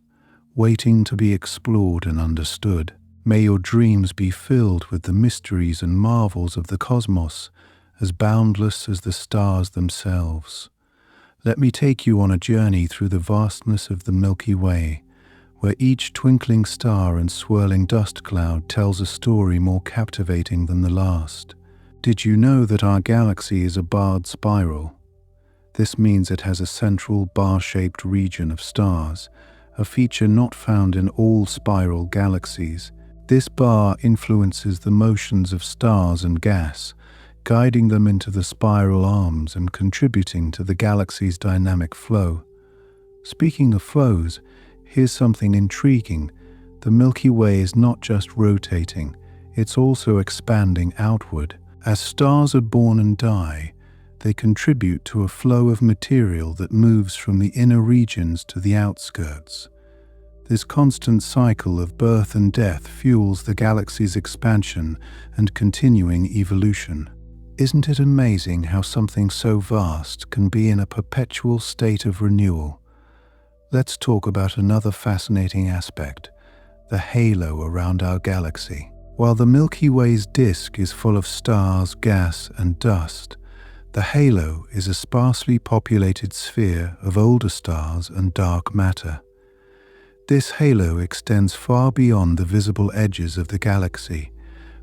waiting to be explored and understood. May your dreams be filled with the mysteries and marvels of the cosmos, as boundless as the stars themselves. Let me take you on a journey through the vastness of the Milky Way, where each twinkling star and swirling dust cloud tells a story more captivating than the last. Did you know that our galaxy is a barred spiral? This means it has a central bar-shaped region of stars, a feature not found in all spiral galaxies. This bar influences the motions of stars and gas, guiding them into the spiral arms and contributing to the galaxy's dynamic flow. Speaking of flows, here's something intriguing. The Milky Way is not just rotating, it's also expanding outward. As stars are born and die, they contribute to a flow of material that moves from the inner regions to the outskirts. This constant cycle of birth and death fuels the galaxy's expansion and continuing evolution. Isn't it amazing how something so vast can be in a perpetual state of renewal? Let's talk about another fascinating aspect, the halo around our galaxy. While the Milky Way's disk is full of stars, gas, and dust, the halo is a sparsely populated sphere of older stars and dark matter. This halo extends far beyond the visible edges of the galaxy,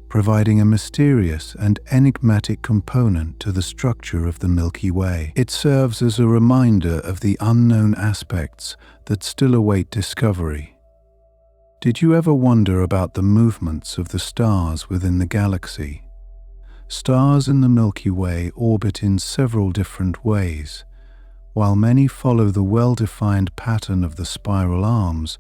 providing a mysterious and enigmatic component to the structure of the Milky Way. It serves as a reminder of the unknown aspects that still await discovery. Did you ever wonder about the movements of the stars within the galaxy? Stars in the Milky Way orbit in several different ways. While many follow the well-defined pattern of the spiral arms,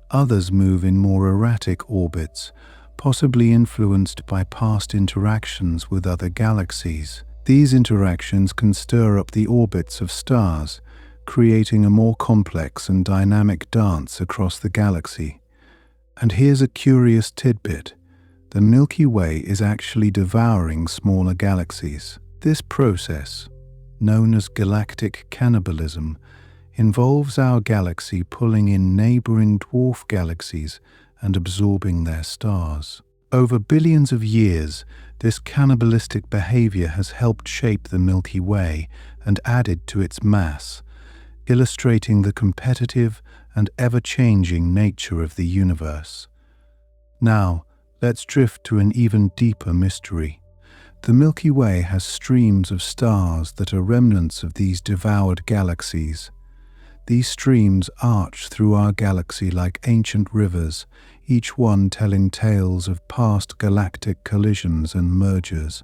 others move in more erratic orbits, possibly influenced by past interactions with other galaxies. These interactions can stir up the orbits of stars, creating a more complex and dynamic dance across the galaxy. And here's a curious tidbit. The Milky Way is actually devouring smaller galaxies. This process, known as galactic cannibalism, involves our galaxy pulling in neighboring dwarf galaxies and absorbing their stars. Over billions of years, this cannibalistic behavior has helped shape the Milky Way and added to its mass, illustrating the competitive and ever-changing nature of the universe. Now, let's drift to an even deeper mystery. The Milky Way has streams of stars that are remnants of these devoured galaxies. These streams arch through our galaxy like ancient rivers, each one telling tales of past galactic collisions and mergers.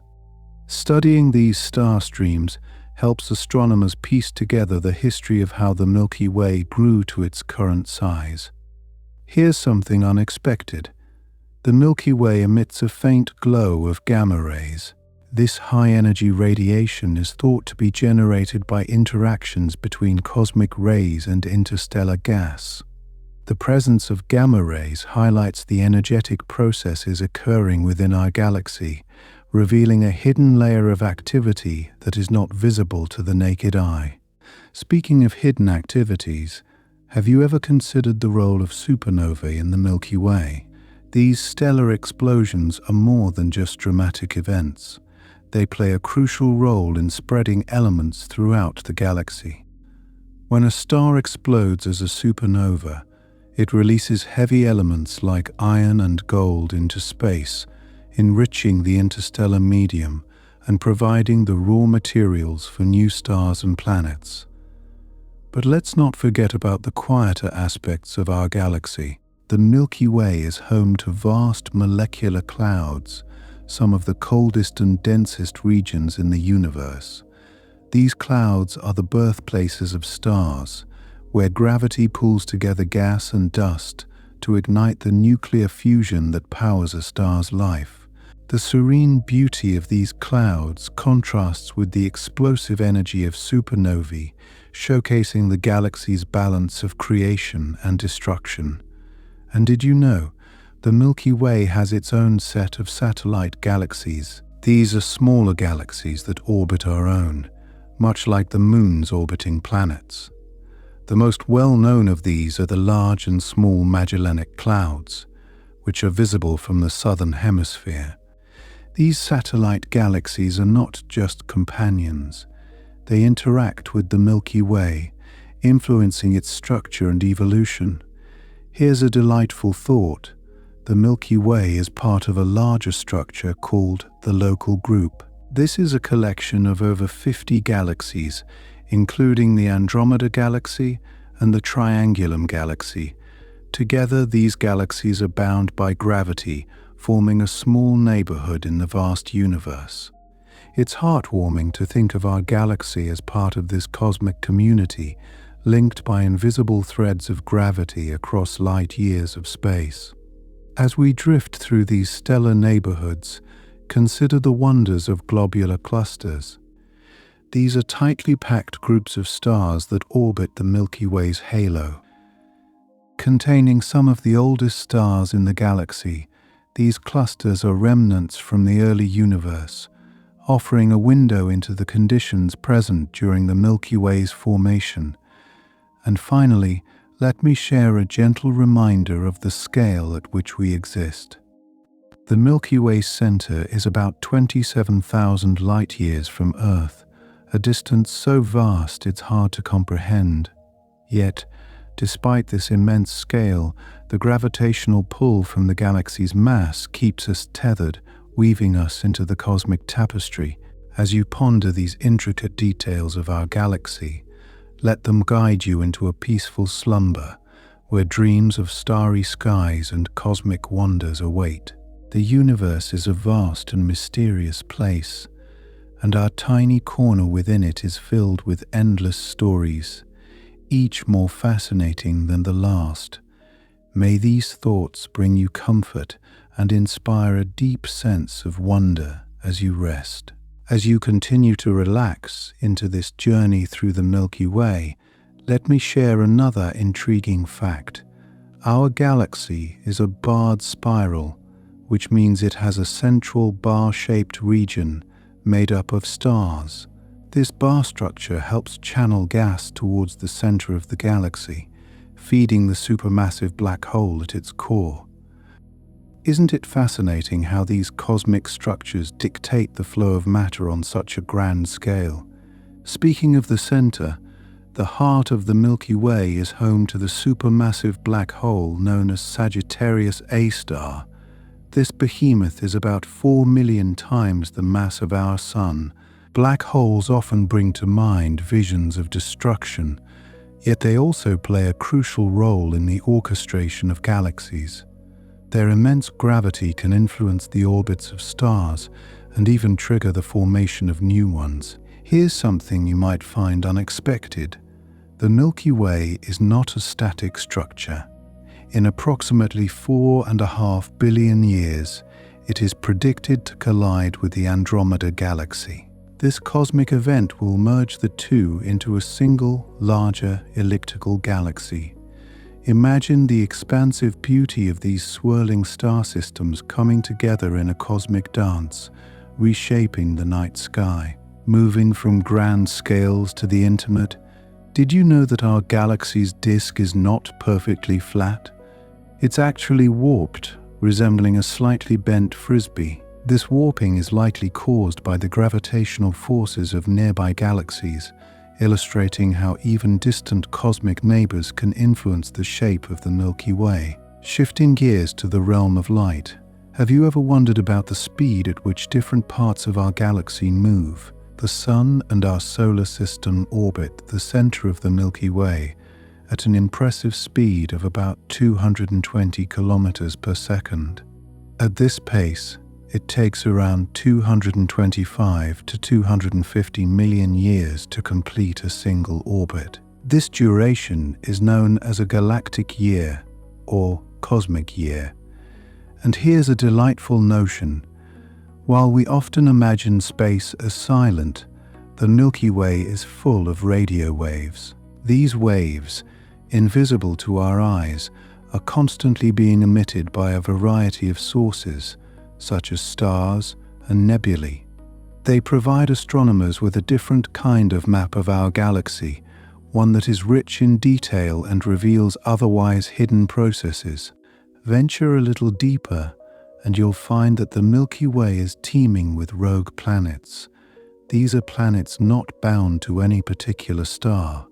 Studying these star streams helps astronomers piece together the history of how the Milky Way grew to its current size. Here's something unexpected. The Milky Way emits a faint glow of gamma rays. This high-energy radiation is thought to be generated by interactions between cosmic rays and interstellar gas. The presence of gamma rays highlights the energetic processes occurring within our galaxy, revealing a hidden layer of activity that is not visible to the naked eye. Speaking of hidden activities, have you ever considered the role of supernovae in the Milky Way? These stellar explosions are more than just dramatic events. They play a crucial role in spreading elements throughout the galaxy. When a star explodes as a supernova, it releases heavy elements like iron and gold into space, enriching the interstellar medium and providing the raw materials for new stars and planets. But let's not forget about the quieter aspects of our galaxy. The Milky Way is home to vast molecular clouds, some of the coldest and densest regions in the universe. These clouds are the birthplaces of stars, where gravity pulls together gas and dust to ignite the nuclear fusion that powers a star's life. The serene beauty of these clouds contrasts with the explosive energy of supernovae, showcasing the galaxy's balance of creation and destruction. And did you know, the Milky Way has its own set of satellite galaxies. These are smaller galaxies that orbit our own, much like the moons orbiting planets. The most well-known of these are the Large and Small Magellanic Clouds, which are visible from the southern hemisphere. These satellite galaxies are not just companions. They interact with the Milky Way, influencing its structure and evolution. Here's a delightful thought. The Milky Way is part of a larger structure called the Local Group. This is a collection of over 50 galaxies, including the Andromeda Galaxy and the Triangulum Galaxy. Together, these galaxies are bound by gravity, forming a small neighborhood in the vast universe. It's heartwarming to think of our galaxy as part of this cosmic community, linked by invisible threads of gravity across light years of space. As we drift through these stellar neighborhoods, consider the wonders of globular clusters. These are tightly packed groups of stars that orbit the Milky Way's halo. Containing some of the oldest stars in the galaxy, these clusters are remnants from the early universe, offering a window into the conditions present during the Milky Way's formation. And finally, let me share a gentle reminder of the scale at which we exist. The Milky Way's center is about 27,000 light-years from Earth, a distance so vast it's hard to comprehend. Yet, despite this immense scale, the gravitational pull from the galaxy's mass keeps us tethered, weaving us into the cosmic tapestry. As you ponder these intricate details of our galaxy, let them guide you into a peaceful slumber, where dreams of starry skies and cosmic wonders await. The universe is a vast and mysterious place, and our tiny corner within it is filled with endless stories, each more fascinating than the last. May these thoughts bring you comfort and inspire a deep sense of wonder as you rest. As you continue to relax into this journey through the Milky Way, Let me share another intriguing fact. Our galaxy is a barred spiral, which means it has a central bar-shaped region made up of stars. This bar structure helps channel gas towards the center of the galaxy, feeding the supermassive black hole at its core. Isn't it fascinating how these cosmic structures dictate the flow of matter on such a grand scale? Speaking of the center, the heart of the Milky Way is home to the supermassive black hole known as Sagittarius A star. This behemoth is about 4 million times the mass of our Sun. Black holes often bring to mind visions of destruction, yet they also play a crucial role in the orchestration of galaxies. Their immense gravity can influence the orbits of stars and even trigger the formation of new ones. Here's something you might find unexpected. The Milky Way is not a static structure. In approximately 4.5 billion years, it is predicted to collide with the Andromeda Galaxy. This cosmic event will merge the two into a single, larger elliptical galaxy. Imagine the expansive beauty of these swirling star systems coming together in a cosmic dance, reshaping the night sky. Moving from grand scales to the intimate, did you know that our galaxy's disk is not perfectly flat? It's actually warped, resembling a slightly bent frisbee. This warping is likely caused by the gravitational forces of nearby galaxies, illustrating how even distant cosmic neighbors can influence the shape of the Milky Way. Shifting gears to the realm of light, have you ever wondered about the speed at which different parts of our galaxy move? The Sun and our solar system orbit the center of the Milky Way at an impressive speed of about 220 kilometers per second. At this pace, it takes around 225 to 250 million years to complete a single orbit. This duration is known as a galactic year or cosmic year. And here's a delightful notion. While we often imagine space as silent, the Milky Way is full of radio waves. These waves, invisible to our eyes, are constantly being emitted by a variety of sources, such as stars and nebulae. They provide astronomers with a different kind of map of our galaxy, one that is rich in detail and reveals otherwise hidden processes. Venture a little deeper, and you'll find that the Milky Way is teeming with rogue planets. These are planets not bound to any particular star,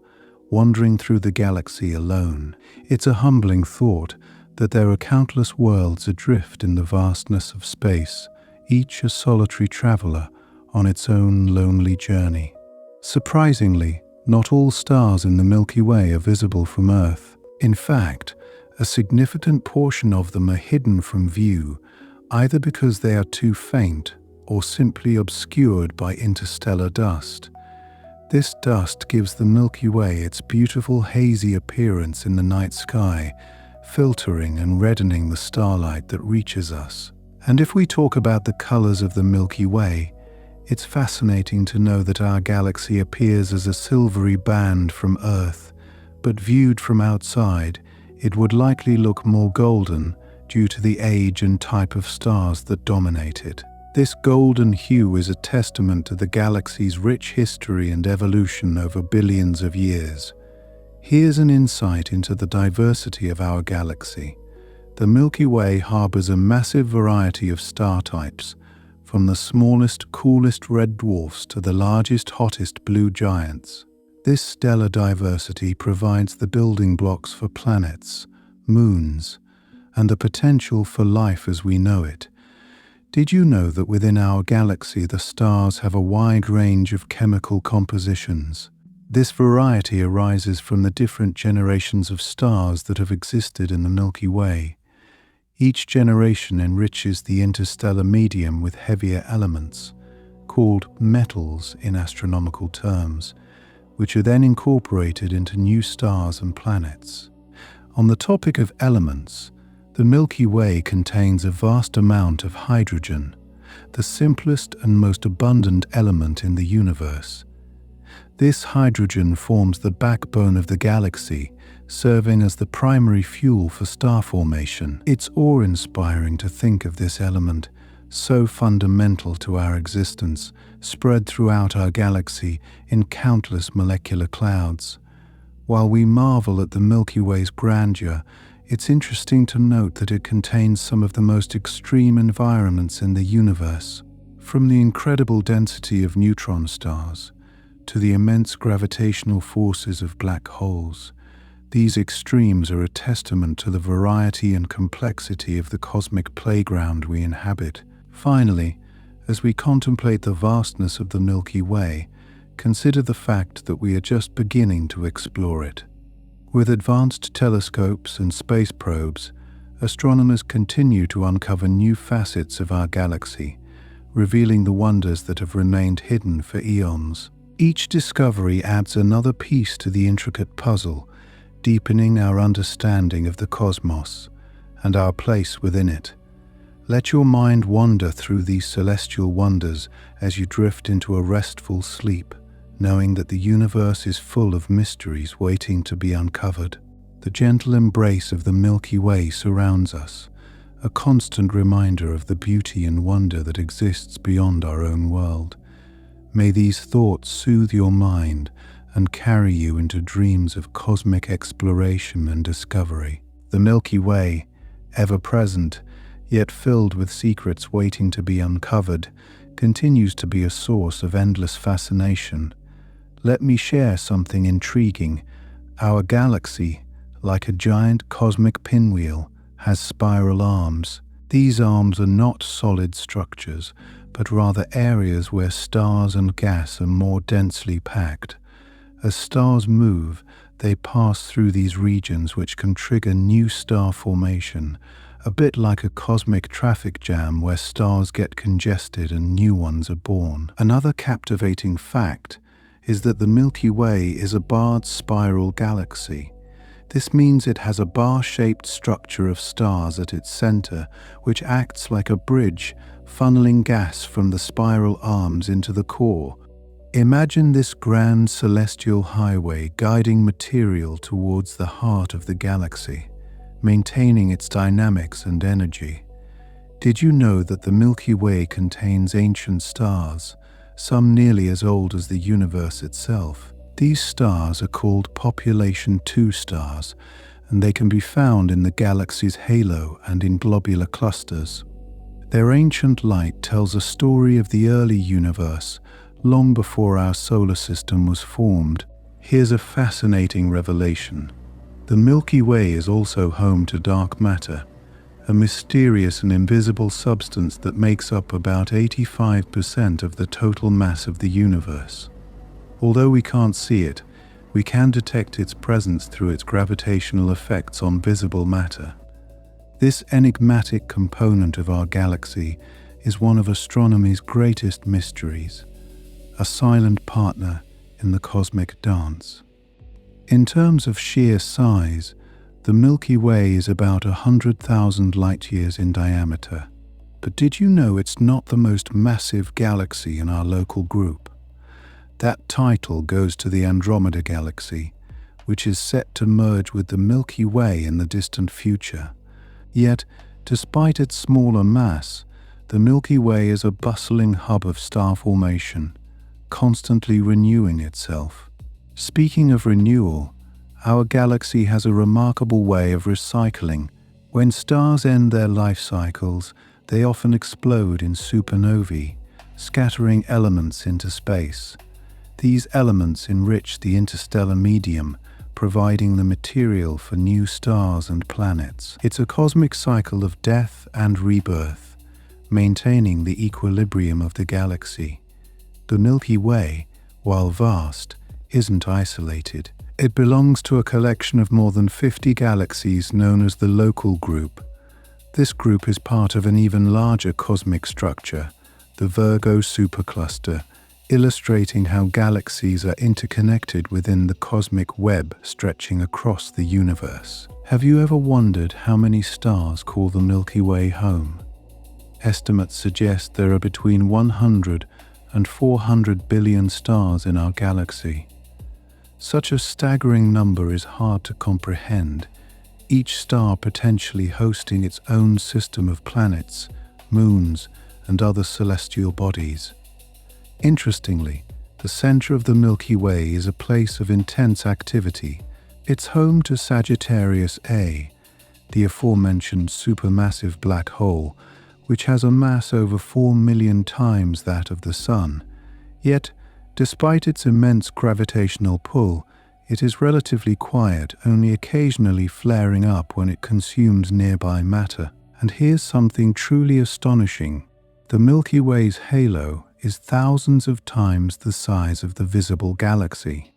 wandering through the galaxy alone. It's a humbling thought that there are countless worlds adrift in the vastness of space, each a solitary traveler on its own lonely journey. Surprisingly, not all stars in the Milky Way are visible from Earth. In fact, a significant portion of them are hidden from view, either because they are too faint or simply obscured by interstellar dust. This dust gives the Milky Way its beautiful hazy appearance in the night sky, filtering and reddening the starlight that reaches us. And if we talk about the colors of the Milky Way, it's fascinating to know that our galaxy appears as a silvery band from Earth, but viewed from outside, it would likely look more golden due to the age and type of stars that dominate it. This golden hue is a testament to the galaxy's rich history and evolution over billions of years. Here's an insight into the diversity of our galaxy. The Milky Way harbors a massive variety of star types, from the smallest, coolest red dwarfs to the largest, hottest blue giants. This stellar diversity provides the building blocks for planets, moons, and the potential for life as we know it. Did you know that within our galaxy the stars have a wide range of chemical compositions? This variety arises from the different generations of stars that have existed in the Milky Way. Each generation enriches the interstellar medium with heavier elements, called metals in astronomical terms, which are then incorporated into new stars and planets. On the topic of elements, the Milky Way contains a vast amount of hydrogen, the simplest and most abundant element in the universe. This hydrogen forms the backbone of the galaxy, serving as the primary fuel for star formation. It's awe-inspiring to think of this element, so fundamental to our existence, spread throughout our galaxy in countless molecular clouds. While we marvel at the Milky Way's grandeur, it's interesting to note that it contains some of the most extreme environments in the universe. From the incredible density of neutron stars to the immense gravitational forces of black holes, these extremes are a testament to the variety and complexity of the cosmic playground we inhabit. Finally, as we contemplate the vastness of the Milky Way, consider the fact that we are just beginning to explore it. With advanced telescopes and space probes, astronomers continue to uncover new facets of our galaxy, revealing the wonders that have remained hidden for eons. Each discovery adds another piece to the intricate puzzle, deepening our understanding of the cosmos and our place within it. Let your mind wander through these celestial wonders as you drift into a restful sleep, knowing that the universe is full of mysteries waiting to be uncovered. The gentle embrace of the Milky Way surrounds us, a constant reminder of the beauty and wonder that exists beyond our own world. May these thoughts soothe your mind and carry you into dreams of cosmic exploration and discovery. The Milky Way, ever present, yet filled with secrets waiting to be uncovered, continues to be a source of endless fascination. Let me share something intriguing. Our galaxy, like a giant cosmic pinwheel, has spiral arms. These arms are not solid structures, but rather areas where stars and gas are more densely packed. As stars move, they pass through these regions, which can trigger new star formation, a bit like a cosmic traffic jam where stars get congested and new ones are born. Another captivating fact is that the Milky Way is a barred spiral galaxy. This means it has a bar-shaped structure of stars at its center, which acts like a bridge, funneling gas from the spiral arms into the core. Imagine this grand celestial highway guiding material towards the heart of the galaxy, maintaining its dynamics and energy. Did you know that the Milky Way contains ancient stars, some nearly as old as the universe itself? These stars are called population 2 stars, and they can be found in the galaxy's halo and in globular clusters. Their ancient light tells a story of the early universe, long before our solar system was formed. Here's a fascinating revelation. The Milky Way is also home to dark matter, a mysterious and invisible substance that makes up about 85% of the total mass of the universe. Although we can't see it, we can detect its presence through its gravitational effects on visible matter. This enigmatic component of our galaxy is one of astronomy's greatest mysteries, a silent partner in the cosmic dance. In terms of sheer size, the Milky Way is about 100,000 light-years in diameter. But did you know it's not the most massive galaxy in our local group? That title goes to the Andromeda Galaxy, which is set to merge with the Milky Way in the distant future. Yet, despite its smaller mass, the Milky Way is a bustling hub of star formation, constantly renewing itself. Speaking of renewal, our galaxy has a remarkable way of recycling. When stars end their life cycles, they often explode in supernovae, scattering elements into space. These elements enrich the interstellar medium, providing the material for new stars and planets. It's a cosmic cycle of death and rebirth, maintaining the equilibrium of the galaxy. The Milky Way, while vast, isn't isolated. It belongs to a collection of more than 50 galaxies known as the Local Group. This group is part of an even larger cosmic structure, the Virgo supercluster, illustrating how galaxies are interconnected within the cosmic web stretching across the universe. Have you ever wondered how many stars call the Milky Way home? Estimates suggest there are between 100 and 400 billion stars in our galaxy. Such a staggering number is hard to comprehend, each star potentially hosting its own system of planets, moons, and other celestial bodies. Interestingly, the center of the Milky Way is a place of intense activity. It's home to Sagittarius A, the aforementioned supermassive black hole, which has a mass over 4 million times that of the Sun. Yet, despite its immense gravitational pull, it is relatively quiet, only occasionally flaring up when it consumes nearby matter. And here's something truly astonishing. The Milky Way's halo is thousands of times the size of the visible galaxy.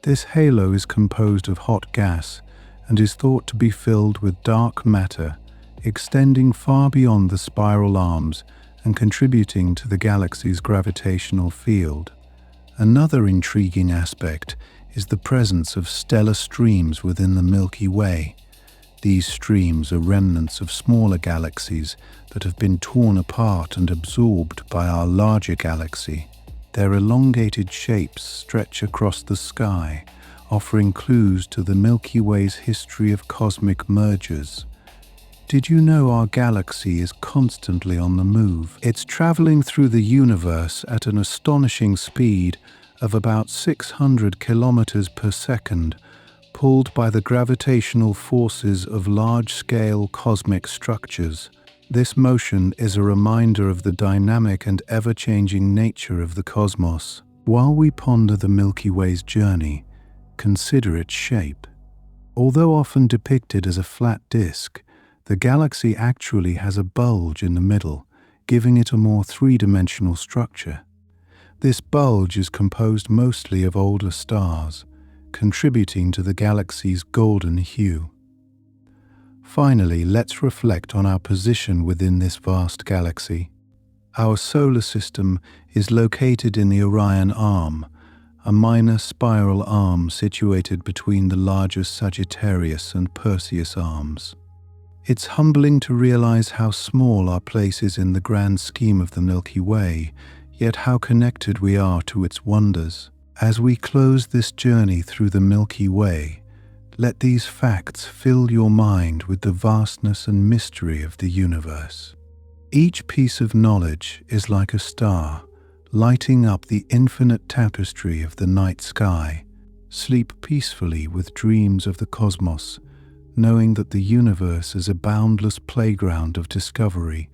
This halo is composed of hot gas and is thought to be filled with dark matter, extending far beyond the spiral arms and contributing to the galaxy's gravitational field. Another intriguing aspect is the presence of stellar streams within the Milky Way. These streams are remnants of smaller galaxies that have been torn apart and absorbed by our larger galaxy. Their elongated shapes stretch across the sky, offering clues to the Milky Way's history of cosmic mergers. Did you know our galaxy is constantly on the move? It's traveling through the universe at an astonishing speed of about 600 kilometers per second, pulled by the gravitational forces of large-scale cosmic structures. This motion is a reminder of the dynamic and ever-changing nature of the cosmos. While we ponder the Milky Way's journey, consider its shape. Although often depicted as a flat disk, the galaxy actually has a bulge in the middle, giving it a more three-dimensional structure. This bulge is composed mostly of older stars, contributing to the galaxy's golden hue. Finally, let's reflect on our position within this vast galaxy. Our solar system is located in the Orion Arm, a minor spiral arm situated between the larger Sagittarius and Perseus arms. It's humbling to realize how small our place is in the grand scheme of the Milky Way, yet how connected we are to its wonders. As we close this journey through the Milky Way, let these facts fill your mind with the vastness and mystery of the universe. Each piece of knowledge is like a star, lighting up the infinite tapestry of the night sky. Sleep peacefully with dreams of the cosmos, knowing that the universe is a boundless playground of discovery,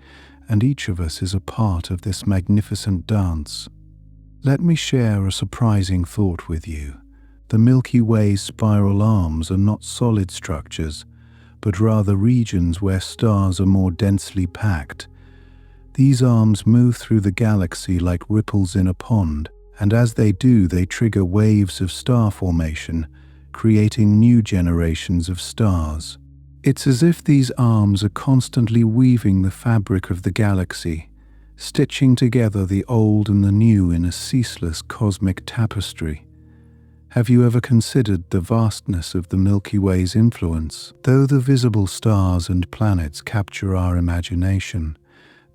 and each of us is a part of this magnificent dance. Let me share a surprising thought with you. The Milky Way's spiral arms are not solid structures, but rather regions where stars are more densely packed. These arms move through the galaxy like ripples in a pond, and as they do, they trigger waves of star formation, creating new generations of stars. It's as if these arms are constantly weaving the fabric of the galaxy, stitching together the old and the new in a ceaseless cosmic tapestry. Have you ever considered the vastness of the Milky Way's influence? Though the visible stars and planets capture our imagination,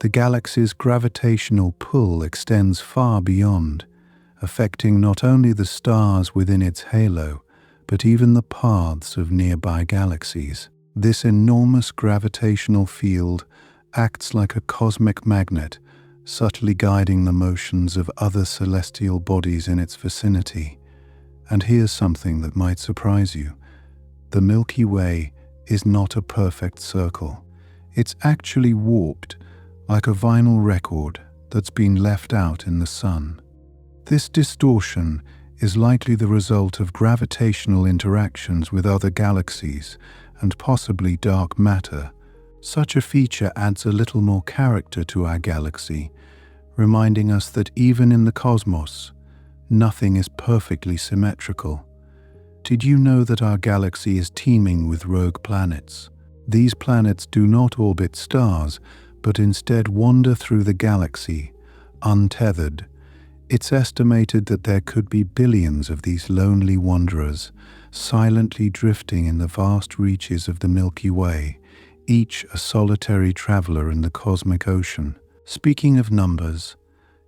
the galaxy's gravitational pull extends far beyond, affecting not only the stars within its halo, but even the paths of nearby galaxies. This enormous gravitational field acts like a cosmic magnet, subtly guiding the motions of other celestial bodies in its vicinity. And here's something that might surprise you. The Milky Way is not a perfect circle. It's actually warped, like a vinyl record that's been left out in the sun. This distortion is likely the result of gravitational interactions with other galaxies and possibly dark matter. Such a feature adds a little more character to our galaxy, reminding us that even in the cosmos, nothing is perfectly symmetrical. Did you know that our galaxy is teeming with rogue planets? These planets do not orbit stars, but instead wander through the galaxy, untethered. It's estimated that there could be billions of these lonely wanderers, silently drifting in the vast reaches of the Milky Way, each a solitary traveler in the cosmic ocean. Speaking of numbers,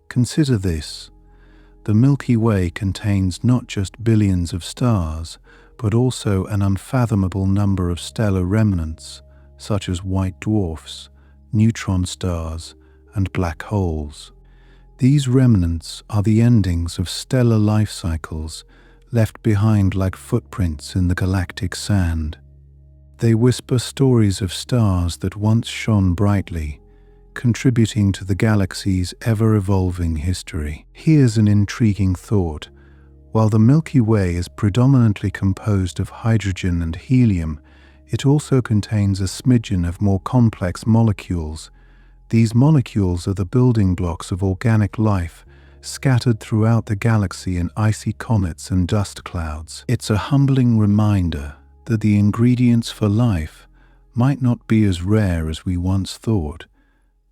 Consider this. The Milky Way contains not just billions of stars, but also an unfathomable number of stellar remnants, such as white dwarfs, neutron stars, and black holes. These remnants are the endings of stellar life cycles left behind like footprints in the galactic sand. They whisper stories of stars that once shone brightly, contributing to the galaxy's ever-evolving history. Here's an intriguing thought. While the Milky Way is predominantly composed of hydrogen and helium, it also contains a smidgen of more complex molecules. These molecules are the building blocks of organic life, scattered throughout the galaxy in icy comets and dust clouds. It's a humbling reminder that the ingredients for life might not be as rare as we once thought,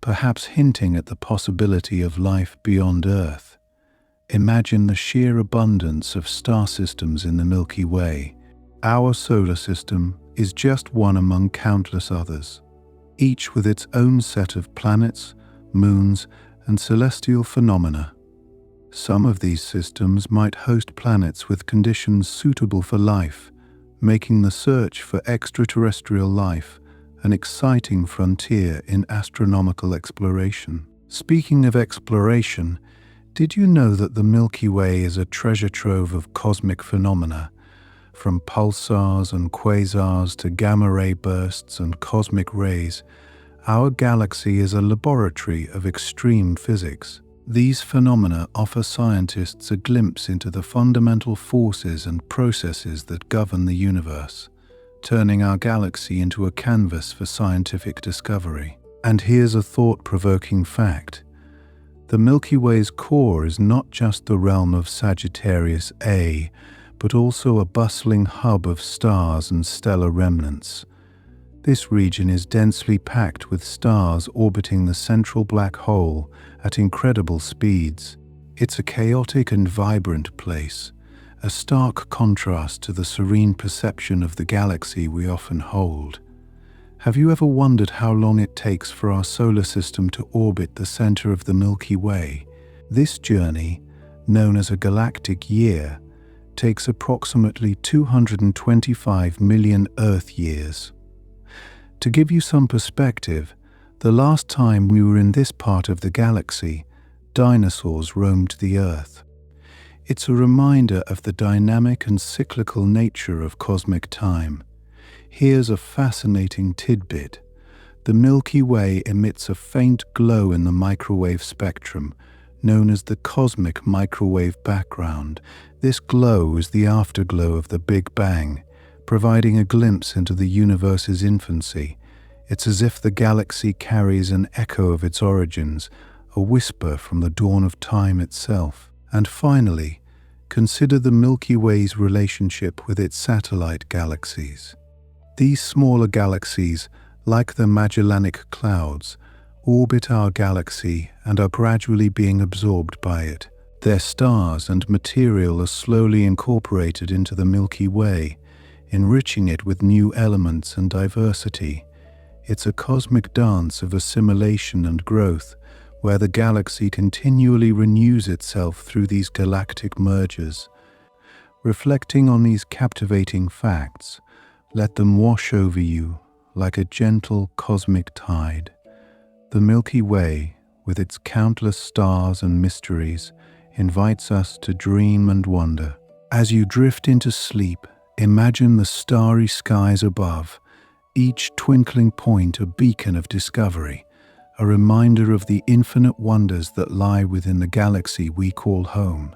perhaps hinting at the possibility of life beyond Earth. Imagine the sheer abundance of star systems in the Milky Way. Our solar system is just one among countless others, each with its own set of planets, moons, and celestial phenomena. Some of these systems might host planets with conditions suitable for life, making the search for extraterrestrial life an exciting frontier in astronomical exploration. Speaking of exploration, did you know that the Milky Way is a treasure trove of cosmic phenomena? From pulsars and quasars to gamma-ray bursts and cosmic rays, our galaxy is a laboratory of extreme physics. These phenomena offer scientists a glimpse into the fundamental forces and processes that govern the universe, turning our galaxy into a canvas for scientific discovery. And here's a thought-provoking fact. The Milky Way's core is not just the realm of Sagittarius A, but also a bustling hub of stars and stellar remnants. This region is densely packed with stars orbiting the central black hole at incredible speeds. It's a chaotic and vibrant place, a stark contrast to the serene perception of the galaxy we often hold. Have you ever wondered how long it takes for our solar system to orbit the center of the Milky Way? This journey, known as a galactic year, takes approximately 225 million Earth years. To give you some perspective, the last time we were in this part of the galaxy, dinosaurs roamed the Earth. It's a reminder of the dynamic and cyclical nature of cosmic time. Here's a fascinating tidbit. The Milky Way emits a faint glow in the microwave spectrum, known as the cosmic microwave background. This glow is the afterglow of the Big Bang, providing a glimpse into the universe's infancy. It's as if the galaxy carries an echo of its origins, a whisper from the dawn of time itself. And finally, consider the Milky Way's relationship with its satellite galaxies. These smaller galaxies, like the Magellanic Clouds, orbit our galaxy and are gradually being absorbed by it. Their stars and material are slowly incorporated into the Milky Way, enriching it with new elements and diversity. It's a cosmic dance of assimilation and growth, where the galaxy continually renews itself through these galactic mergers. Reflecting on these captivating facts, let them wash over you like a gentle cosmic tide. The Milky Way, with its countless stars and mysteries, invites us to dream and wonder. As you drift into sleep, imagine the starry skies above, each twinkling point a beacon of discovery, a reminder of the infinite wonders that lie within the galaxy we call home.